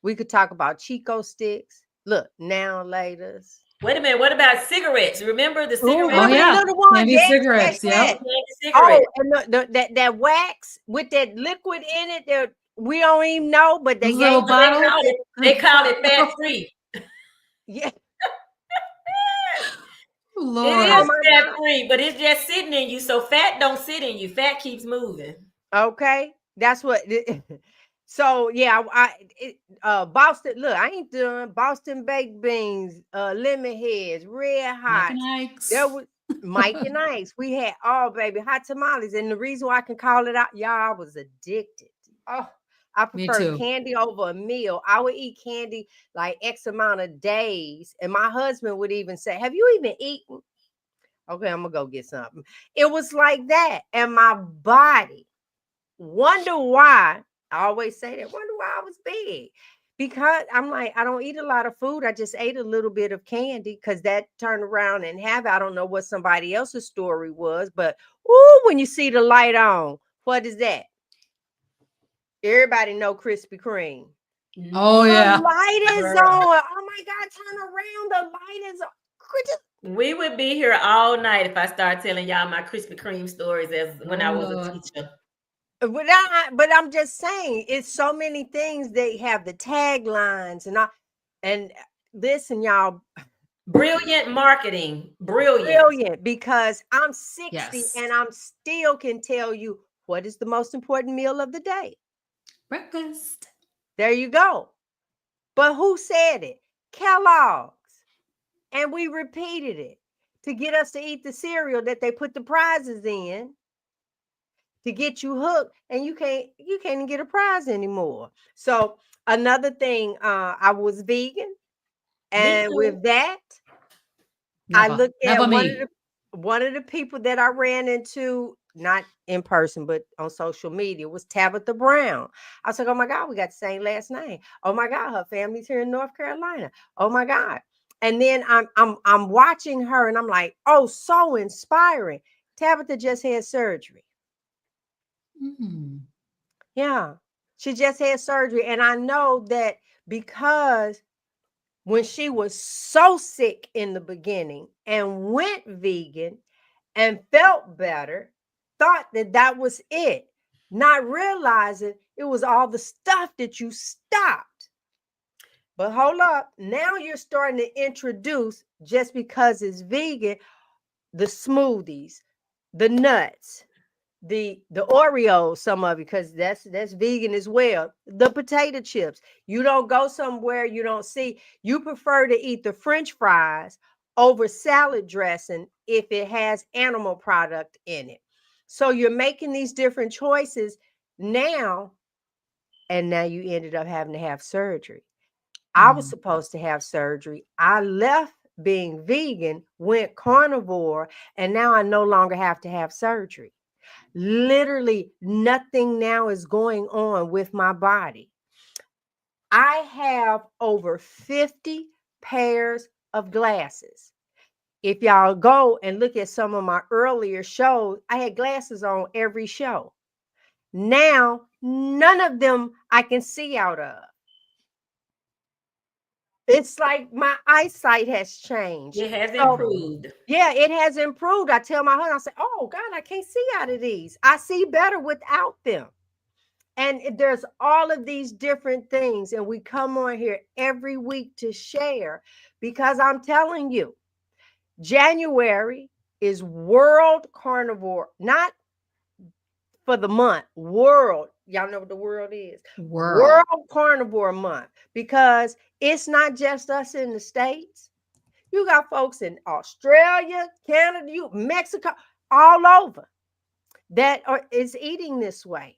We could talk about Chico sticks. Look, now laters. Wait a minute. What about cigarettes? Remember the cigarettes? Remember the little one? Candy cigarettes. Yes. Cigarettes. Oh, and that wax with that liquid in it that we don't even know, but they little bottle. They call it fat free. Yeah. Lord. It is fat free, but it's just sitting in you. So fat don't sit in you. Fat keeps moving. Okay. That's what. So yeah, Boston. Look, I ain't doing Boston baked beans, lemon heads, red hot. There was Mike and Ike's. We had baby hot tamales, and the reason why I can call it out, y'all, I was addicted. Oh, I prefer candy over a meal. I would eat candy like X amount of days, and my husband would even say, "Have you even eaten?" Okay, I'm gonna go get something. It was like that, and my body. Wonder why. I always say that. Wonder why I was big. Because I'm like, I don't eat a lot of food. I just ate a little bit of candy, because that turned around and I don't know what somebody else's story was, but when you see the light on, what is that? Everybody know Krispy Kreme. Oh, yeah. The light is on. Oh my God, turn around. The light is on. We would be here all night if I start telling y'all my Krispy Kreme stories as when I was a teacher. But I'm just saying, it's so many things. They have the taglines and listen, y'all. Brilliant marketing. Brilliant, because I'm 60 and I'm still can tell you what is the most important meal of the day. Breakfast. There you go. But who said it? Kellogg's. And we repeated it to get us to eat the cereal that they put the prizes in, to get you hooked, and you can't even get a prize anymore. So another thing, I was vegan, and with that, I looked at one of the people that I ran into, not in person, but on social media, was Tabitha Brown. I was like, oh my God, we got the same last name. Oh my God, her family's here in North Carolina. Oh my God. And then I'm watching her and I'm like, oh, so inspiring. Tabitha just had surgery. Yeah. She just had surgery. And I know that because when she was so sick in the beginning and went vegan and felt better, thought that that was it, not realizing it was all the stuff that you stopped. But hold up, now you're starting to introduce, just because it's vegan, the smoothies, the nuts, the Oreos, some of it, because that's vegan as well. The potato chips. You don't go somewhere you don't see. You prefer to eat the French fries over salad dressing if it has animal product in it. So you're making these different choices now, and now you ended up having to have surgery. I was supposed to have surgery. I left being vegan, went carnivore, and now I no longer have to have surgery. Literally nothing now is going on with my body. I have over 50 pairs of glasses. If y'all go and look at some of my earlier shows, I had glasses on every show. Now, none of them I can see out of. It's like my eyesight has changed. It has So, improved. yeah, it has improved. I tell my husband, I say, oh God, I can't see out of these. I see better without them. And there's all of these different things. And we come on here every week to share, because I'm telling you, January is World Carnivore, not for the month, world. Y'all know what the world is? World. World Carnivore Month, because it's not just us in the States. You got folks in Australia, Canada, Mexico, all over that is eating this way,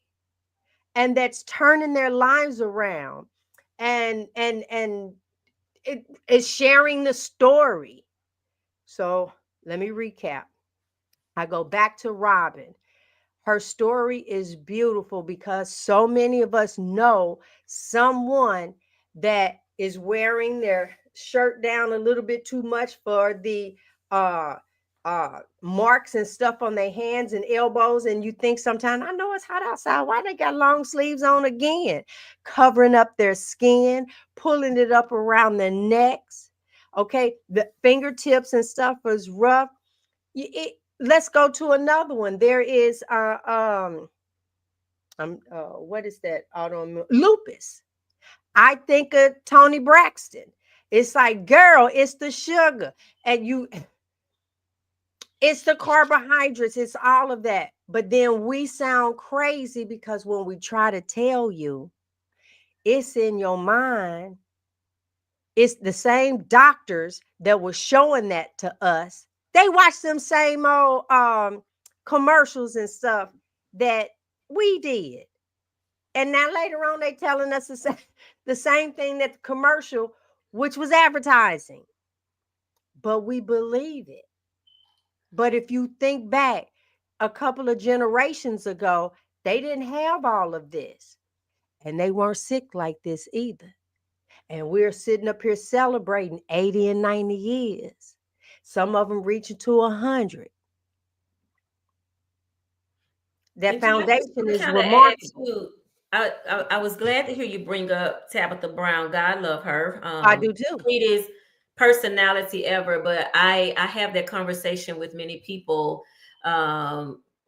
and that's turning their lives around, and it is sharing the story. So let me recap. I go back to Robyn. Her story is beautiful because so many of us know someone that is wearing their shirt down a little bit too much for the marks and stuff on their hands and elbows. And you think sometimes, I know it's hot outside. Why they got long sleeves on again? Covering up their skin, pulling it up around their necks. Okay. The fingertips and stuff is rough. Let's go to another one. There is what is that? Autoimmune lupus. I think of Tony Braxton. It's like, girl, it's the sugar, and it's the carbohydrates, it's all of that. But then we sound crazy because when we try to tell you, it's in your mind. It's the same doctors that were showing that to us. They watch them same old commercials and stuff that we did. And now later on, they telling us the same thing that the commercial, which was advertising. But we believe it. But if you think back a couple of generations ago, they didn't have all of this. And they weren't sick like this either. And we're sitting up here celebrating 80 and 90 years. Some of them reaching to 100. That And I just foundation want to is kind of add remarkable. to. I was glad to hear you bring up Tabitha Brown. God love her. I do too. Sweetest personality ever. But I have that conversation with many people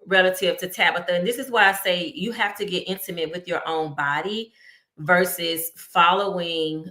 relative to Tabitha, and this is why I say you have to get intimate with your own body versus following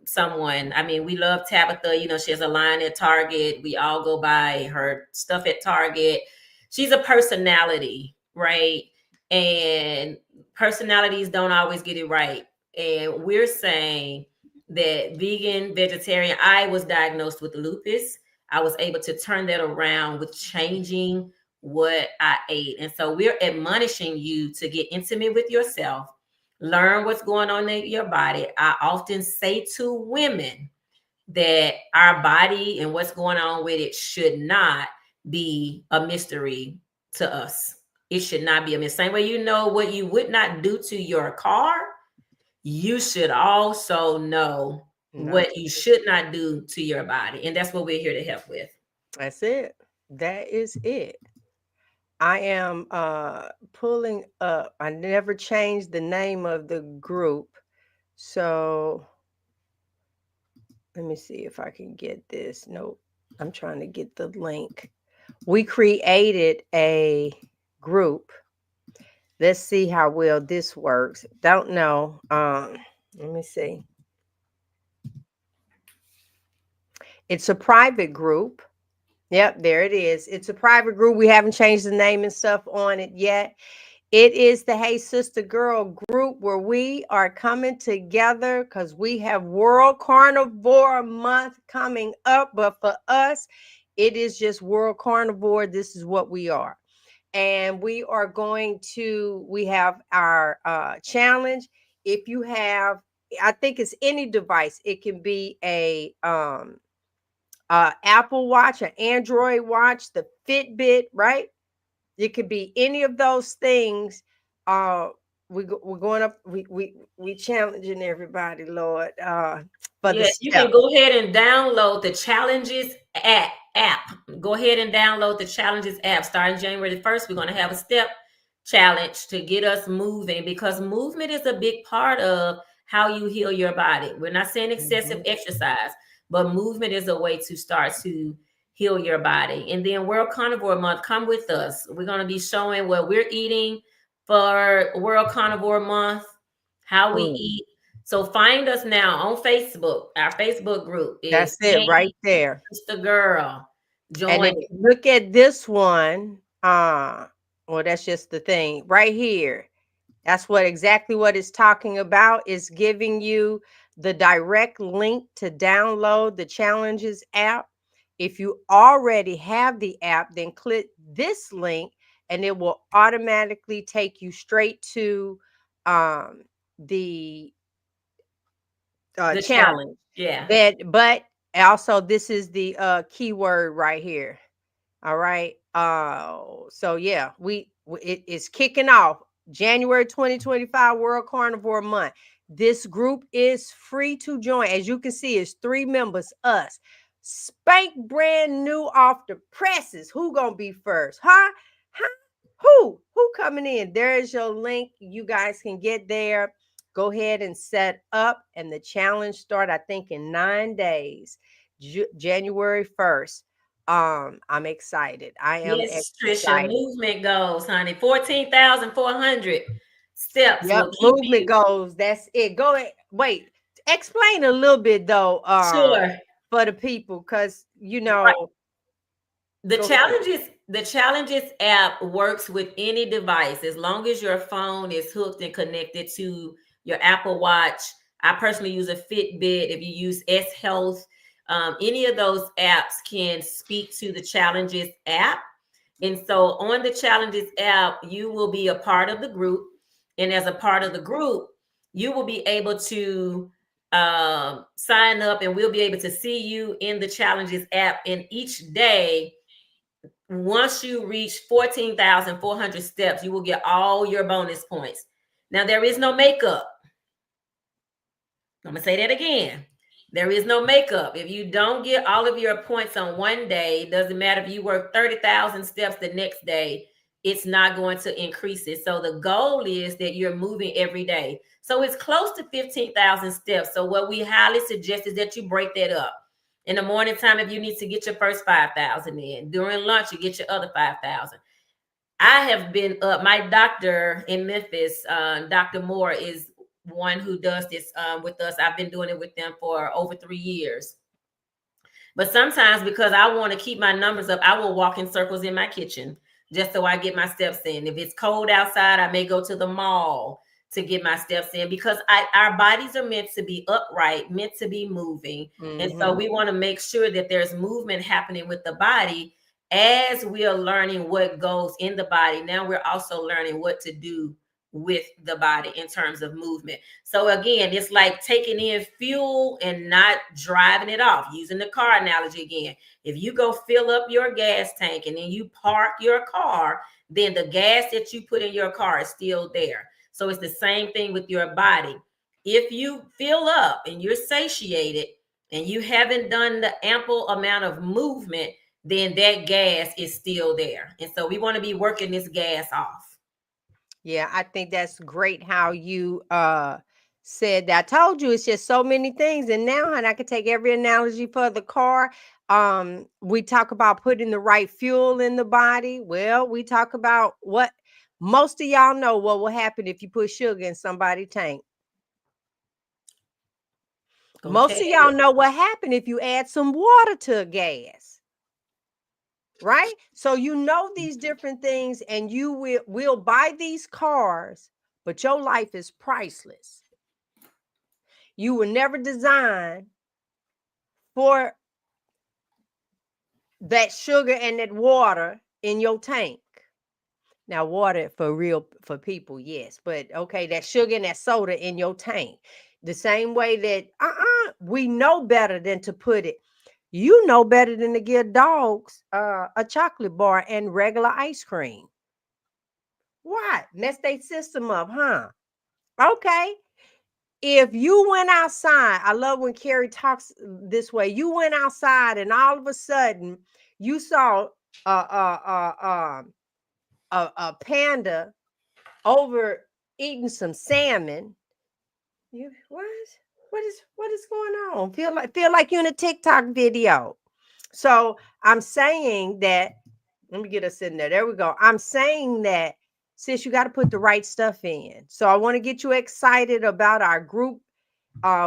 someone. I mean, we love Tabitha. You know, she has a line at Target. We all go buy her stuff at Target. She's a personality, right? And personalities don't always get it right. And we're saying that vegan, vegetarian, I was diagnosed with lupus. I was able to turn that around with changing what I ate. And so we're admonishing you to get intimate with yourself, learn what's going on in your body. I often say to women that our body and what's going on with it should not be a mystery to us. It should not be a mystery. Same way you know what you would not do to your car, you should also know what you should not do to your body. And that's what we're here to help with. That's it. That is it. I am pulling up. I never changed the name of the group. So let me see if I can get this. Nope. I'm trying to get the link. We created a group. Let's see how well this works. Don't know. Let me see. It's a private group. Yep, there it is. It's a private group. We haven't changed the name and stuff on it yet. It is the Hey Sister Girl group where we are coming together because we have World Carnivore Month coming up. But for us, it is just World Carnivore. This is what we are. And we are we have our challenge. If you have, I think it's any device. It can be a Apple Watch, an Android watch, the Fitbit, right? It could be any of those things. We're going up. We challenging everybody, Lord, for the You can steps. go ahead and download the Challenges app. Go ahead and download the Challenges app. Starting January the 1st, we're going to have a step challenge to get us moving, because movement is a big part of how you heal your body. We're not saying excessive exercise, but movement is a way to start to heal your body. And then World Carnivore Month, come with us. We're going to be showing what we're eating for World Carnivore Month, how we eat. So find us now on Facebook. Our Facebook group is That's it right there. Sister Girl. And if Join. you look at this one, well, that's just the thing right here. That's exactly what it's talking about. It's giving you the direct link to download the Challenges app. If you already have the app, then click this link and it will automatically take you straight to the challenge. Yeah. But also this is the keyword right here. All right. So yeah, it is kicking off January 2025 World Carnivore Month. This group is free to join. As you can see, it's 3 members, us. Spank brand new off the presses. Who gonna be first? Huh? Who coming in? There is your link. You guys can get there. Go ahead and set up. And the challenge start, I think, in 9 days, January 1st. I'm excited. I am Yes, Trisha. excited. Movement goals, honey. 14,400 steps Yep, will keep movement you. goals. That's it. Go ahead. Wait. Explain a little bit though, Sure. for the people, because Right. go ahead. The Challenges app works with any device as long as your phone is hooked and connected to your Apple Watch. I personally use a Fitbit. If you use S Health, any of those apps can speak to the Challenges app. And so on the Challenges app, you will be a part of the group. And as a part of the group, you will be able to sign up, and we'll be able to see you in the Challenges app. And each day, once you reach 14,400 steps, you will get all your bonus points. Now, there is no makeup. I'm going to say that again. There is no makeup. If you don't get all of your points on one day, it doesn't matter if you work 30,000 steps the next day, it's not going to increase it. So the goal is that you're moving every day. So it's close to 15,000 steps. So what we highly suggest is that you break that up. In the morning time, if you need to get your first 5,000 in, during lunch, you get your other 5,000. I have been up. My doctor in Memphis, Dr. Moore, is one who does this with us. I've been doing it with them for over 3 years. But sometimes, because I want to keep my numbers up, I will walk in circles in my kitchen just so I get my steps in. If it's cold outside, I may go to the mall to get my steps in, because our bodies are meant to be upright, meant to be moving. And so we want to make sure that there's movement happening with the body. As we are learning what goes in the body, now we're also learning what to do with the body in terms of movement. So again, it's like taking in fuel and not driving it off. Using the car analogy again, if you go fill up your gas tank and then you park your car, then the gas that you put in your car is still there. So it's the same thing with your body. If you fill up and you're satiated and you haven't done the ample amount of movement, then that gas is still there. And so we want to be working this gas off. Yeah, I think that's great how you said that. I told you it's just so many things. And now, honey, I could take every analogy for the car. We talk about putting the right fuel in the body. Well, we talk about what most of y'all know what will happen if you put sugar in somebody's tank. Gonna Most of y'all know what happened if you add some water to a gas. Right? So you know these different things, and you will buy these cars, but your life is priceless. You were never designed for that sugar and that water in your tank. Now, water for real for people, yes, but okay, that sugar and that soda in your tank. The same way that we know better than to put it. You know better than to give dogs a chocolate bar and regular ice cream. What? Mess their system up, huh? Okay. If you went outside, I love when Carrie talks this way. You went outside and all of a sudden you saw a panda over eating some salmon. You what is going on? Feel like you're in a TikTok video. So I'm saying that, let me get us in there. There we go. I'm saying that, sis, you got to put the right stuff in. So I want to get you excited about our group.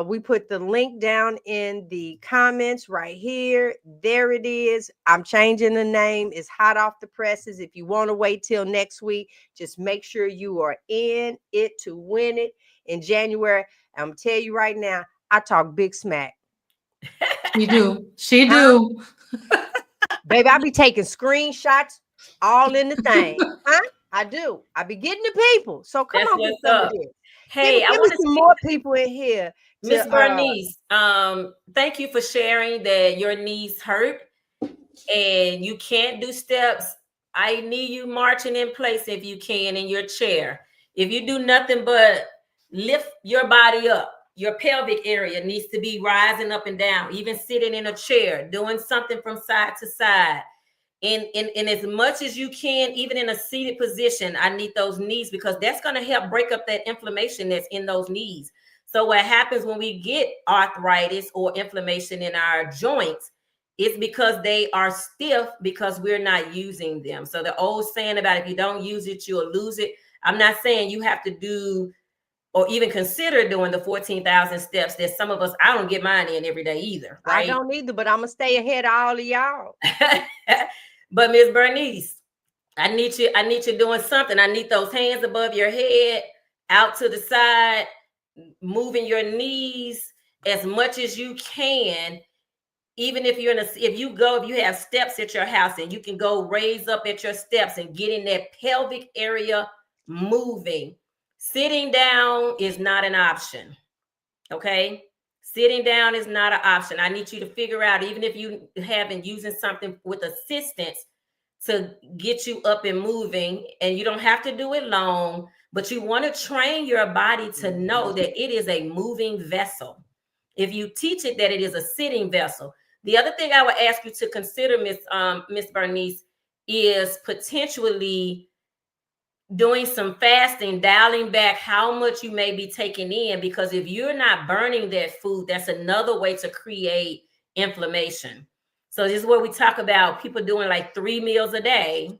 We put the link down in the comments right here. There it is. I'm changing the name. It's hot off the presses. If you want to wait till next week, just make sure you are in it to win it in January. I'm going to tell you right now, I talk big smack. She do. She do. Baby, I be taking screenshots all in the thing. Huh? I do. I be getting the people. So come That's on with what's some up. of this. Hey, I give me want to some more people in here. Miss Bernice, thank you for sharing that your knees hurt and you can't do steps. I need you marching in place if you can in your chair. If you do nothing but lift your body up, your pelvic area needs to be rising up and down, even sitting in a chair, doing something from side to side. In as much as you can, even in a seated position, I need those knees because that's going to help break up that inflammation that's in those knees. So what happens when we get arthritis or inflammation in our joints, it's because they are stiff because we're not using them. So the old saying about if you don't use it, you'll lose it. I'm not saying you have to do or even consider doing the 14,000 steps that some of us, I don't get mine in every day either. Right? I don't either, but I'm going to stay ahead of all of y'all. But Miss Bernice, I need you doing something. I need those hands above your head, out to the side, moving your knees as much as you can. Even if if you have steps at your house and you can go raise up at your steps and get in that pelvic area moving. Sitting down is not an option. Okay. Sitting down is not an option. I need you to figure out, even if you haven't using something with assistance to get you up and moving, and you don't have to do it long, but you want to train your body to know that it is a moving vessel. If you teach it that it is a sitting vessel. The other thing I would ask you to consider, Miss Bernice, is potentially doing some fasting, dialing back how much you may be taking in, because if you're not burning that food, that's another way to create inflammation. So this is where we talk about people doing like 3 meals a day.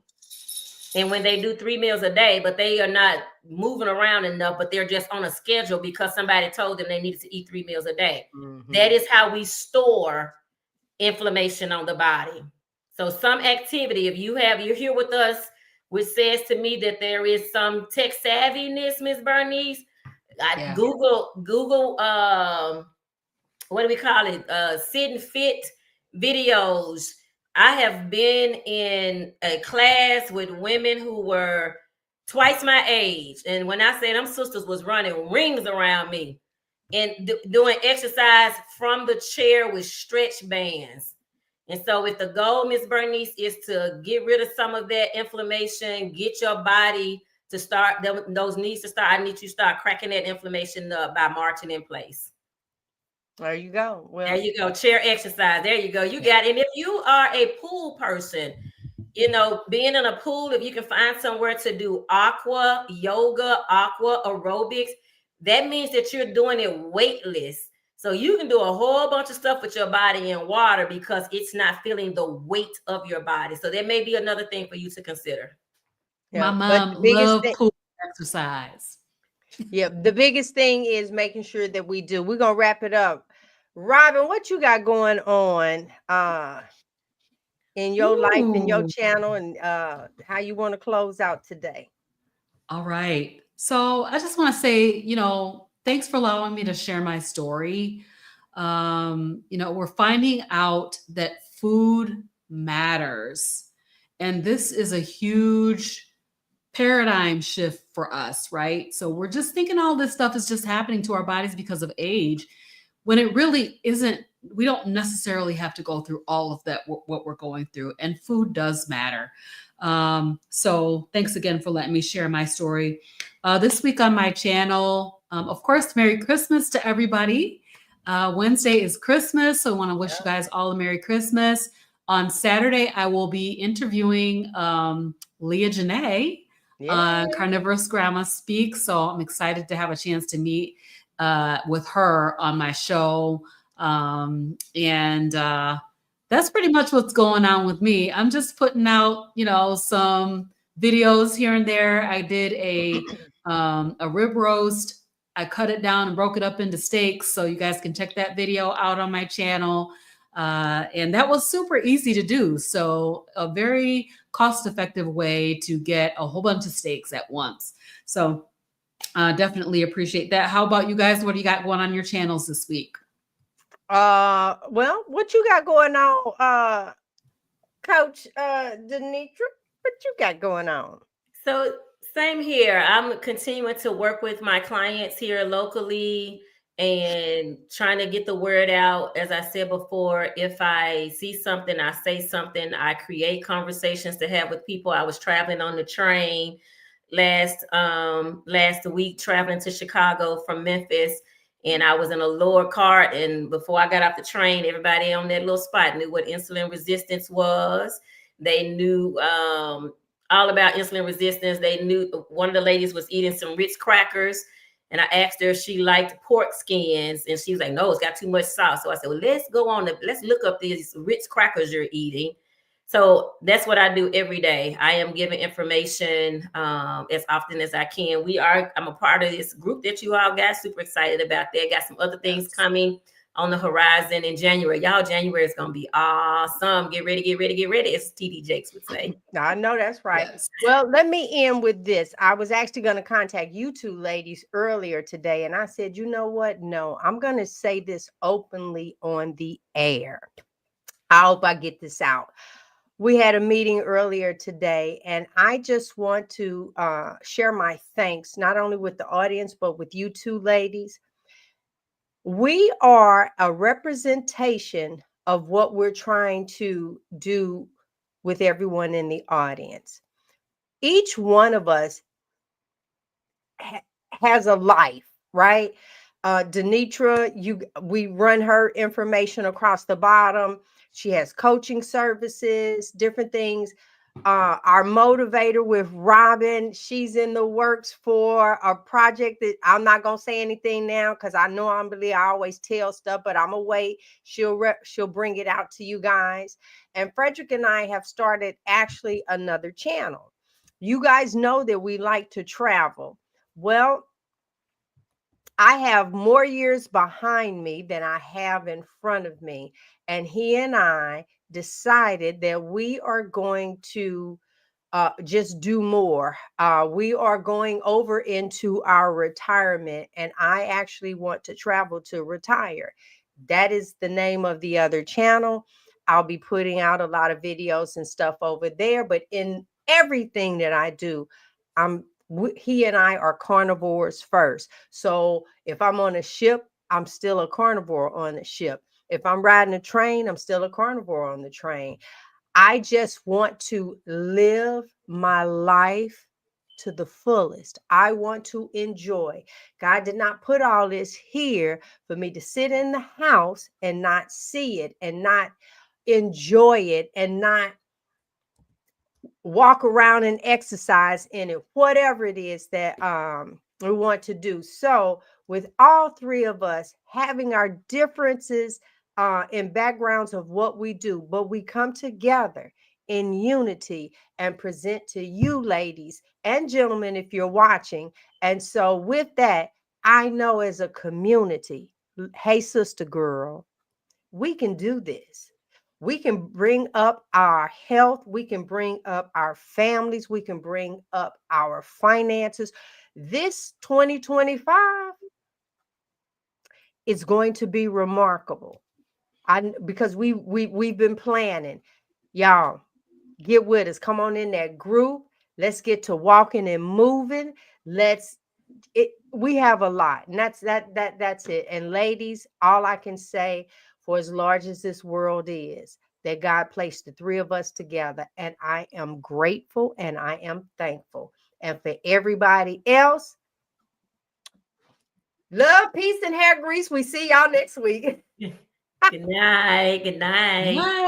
And when they do 3 meals a day, but they are not moving around enough, but they're just on a schedule because somebody told them they needed to eat 3 meals a day. Mm-hmm. That is how we store inflammation on the body. So some activity, if you're here with us, which says to me that there is some tech savviness, Miss Bernice. Yeah. Google, what do we call it? Sit and fit videos. I have been in a class with women who were twice my age. And when I say them sisters was running rings around me and doing exercise from the chair with stretch bands. And so if the goal, Miss Bernice, is to get rid of some of that inflammation, get your body to start, those knees to start, I need you to start cracking that inflammation up by marching in place. There you go. There Well, you go. Chair exercise. There you go. You got it. And if you are a pool person, being in a pool, if you can find somewhere to do aqua yoga, aqua aerobics, that means that you're doing it weightless. So you can do a whole bunch of stuff with your body in water because it's not feeling the weight of your body. So that may be another thing for you to consider. My yeah. But mom the biggest loved thing, pool exercise. yeah, the biggest thing is making sure that we do. We're gonna wrap it up. Robyn, what you got going on in your life, in your Ooh. channel, and how you want to close out today? All right. So I just want to say, thanks for allowing me to share my story. We're finding out that food matters. And this is a huge paradigm shift for us, right? So we're just thinking all this stuff is just happening to our bodies because of age, when it really isn't. We don't necessarily have to go through all of that, what we're going through, and food does matter. So thanks again for letting me share my story. This week on my channel, of course, Merry Christmas to everybody. Wednesday is Christmas, so I want to wish you guys all a Merry Christmas. On Saturday, I will be interviewing Leah Janae on Carnivorous Grandma Speaks. So I'm excited to have a chance to meet with her on my show. And that's pretty much what's going on with me. I'm just putting out, some videos here and there. I did a rib roast. I cut it down and broke it up into steaks. So you guys can check that video out on my channel. And that was super easy to do. So a very cost-effective way to get a whole bunch of steaks at once. So definitely appreciate that. How about you guys? What do you got going on your channels this week? Well, what you got going on, Coach DeNitra? What you got going on? So same here. I'm continuing to work with my clients here locally and trying to get the word out. As I said before, if I see something, I say something. I create conversations to have with people. I was traveling on the train last week, traveling to Chicago from Memphis, and I was in a lower cart. And before I got off the train, everybody on that little spot knew what insulin resistance was. They knew all about insulin resistance. They knew one of the ladies was eating some Ritz crackers, and I asked her if she liked pork skins, and she was like, "No, it's got too much sauce." So I said, "Well, let's look up these Ritz crackers you're eating." So that's what I do every day. I am giving information as often as I can. I'm a part of this group that you all got. Super excited about that. Got some other things coming on the horizon in January. Y'all, January is going to be awesome. Get ready, get ready, get ready, as TD Jakes would say. I know that's right. Yes. Well, let me end with this. I was actually going to contact you two ladies earlier today, and I said, you know what? No, I'm going to say this openly on the air. I hope I get this out. We had a meeting earlier today, and I just want to share my thanks, not only with the audience, but with you two ladies. We are a representation of what we're trying to do with everyone in the audience. Each one of us has a life, right? DeNitra, we run her information across the bottom. She has coaching services, different things. Our motivator with Robyn, she's in the works for a project that I'm not gonna say anything now because I always tell stuff, but I'm gonna wait. She'll bring it out to you guys. And Frederick and I have started actually another channel. You guys know that we like to travel. Well, I have more years behind me than I have in front of me. And he and I decided that we are going to just do more. We are going over into our retirement, and I actually want to travel to retire. That is the name of the other channel. I'll be putting out a lot of videos and stuff over there, but in everything that I do, he and I are carnivores first. So if I'm on a ship, I'm still a carnivore on the ship. If I'm riding a train, I'm still a carnivore on the train. I just want to live my life to the fullest. I want to enjoy. God did not put all this here for me to sit in the house and not see it and not enjoy it and not walk around and exercise in it, whatever it is that we want to do. So with all three of us having our differences in backgrounds of what we do, but we come together in unity and present to you ladies and gentlemen if you're watching. And so with that, I know as a community, hey sister girl, we can do this. We can bring up our health. We can bring up our families. We can bring up our finances. This 2025 is going to be remarkable. Because we've been planning. Y'all, get with us. Come on in that group. Let's get to walking and moving. We have a lot, and that's it. And ladies, all I can say, for as large as this world is, that God placed the three of us together, and I am grateful and I am thankful. And for everybody else, love, peace, and hair grease. We see y'all next week. Good night. Good night. Bye.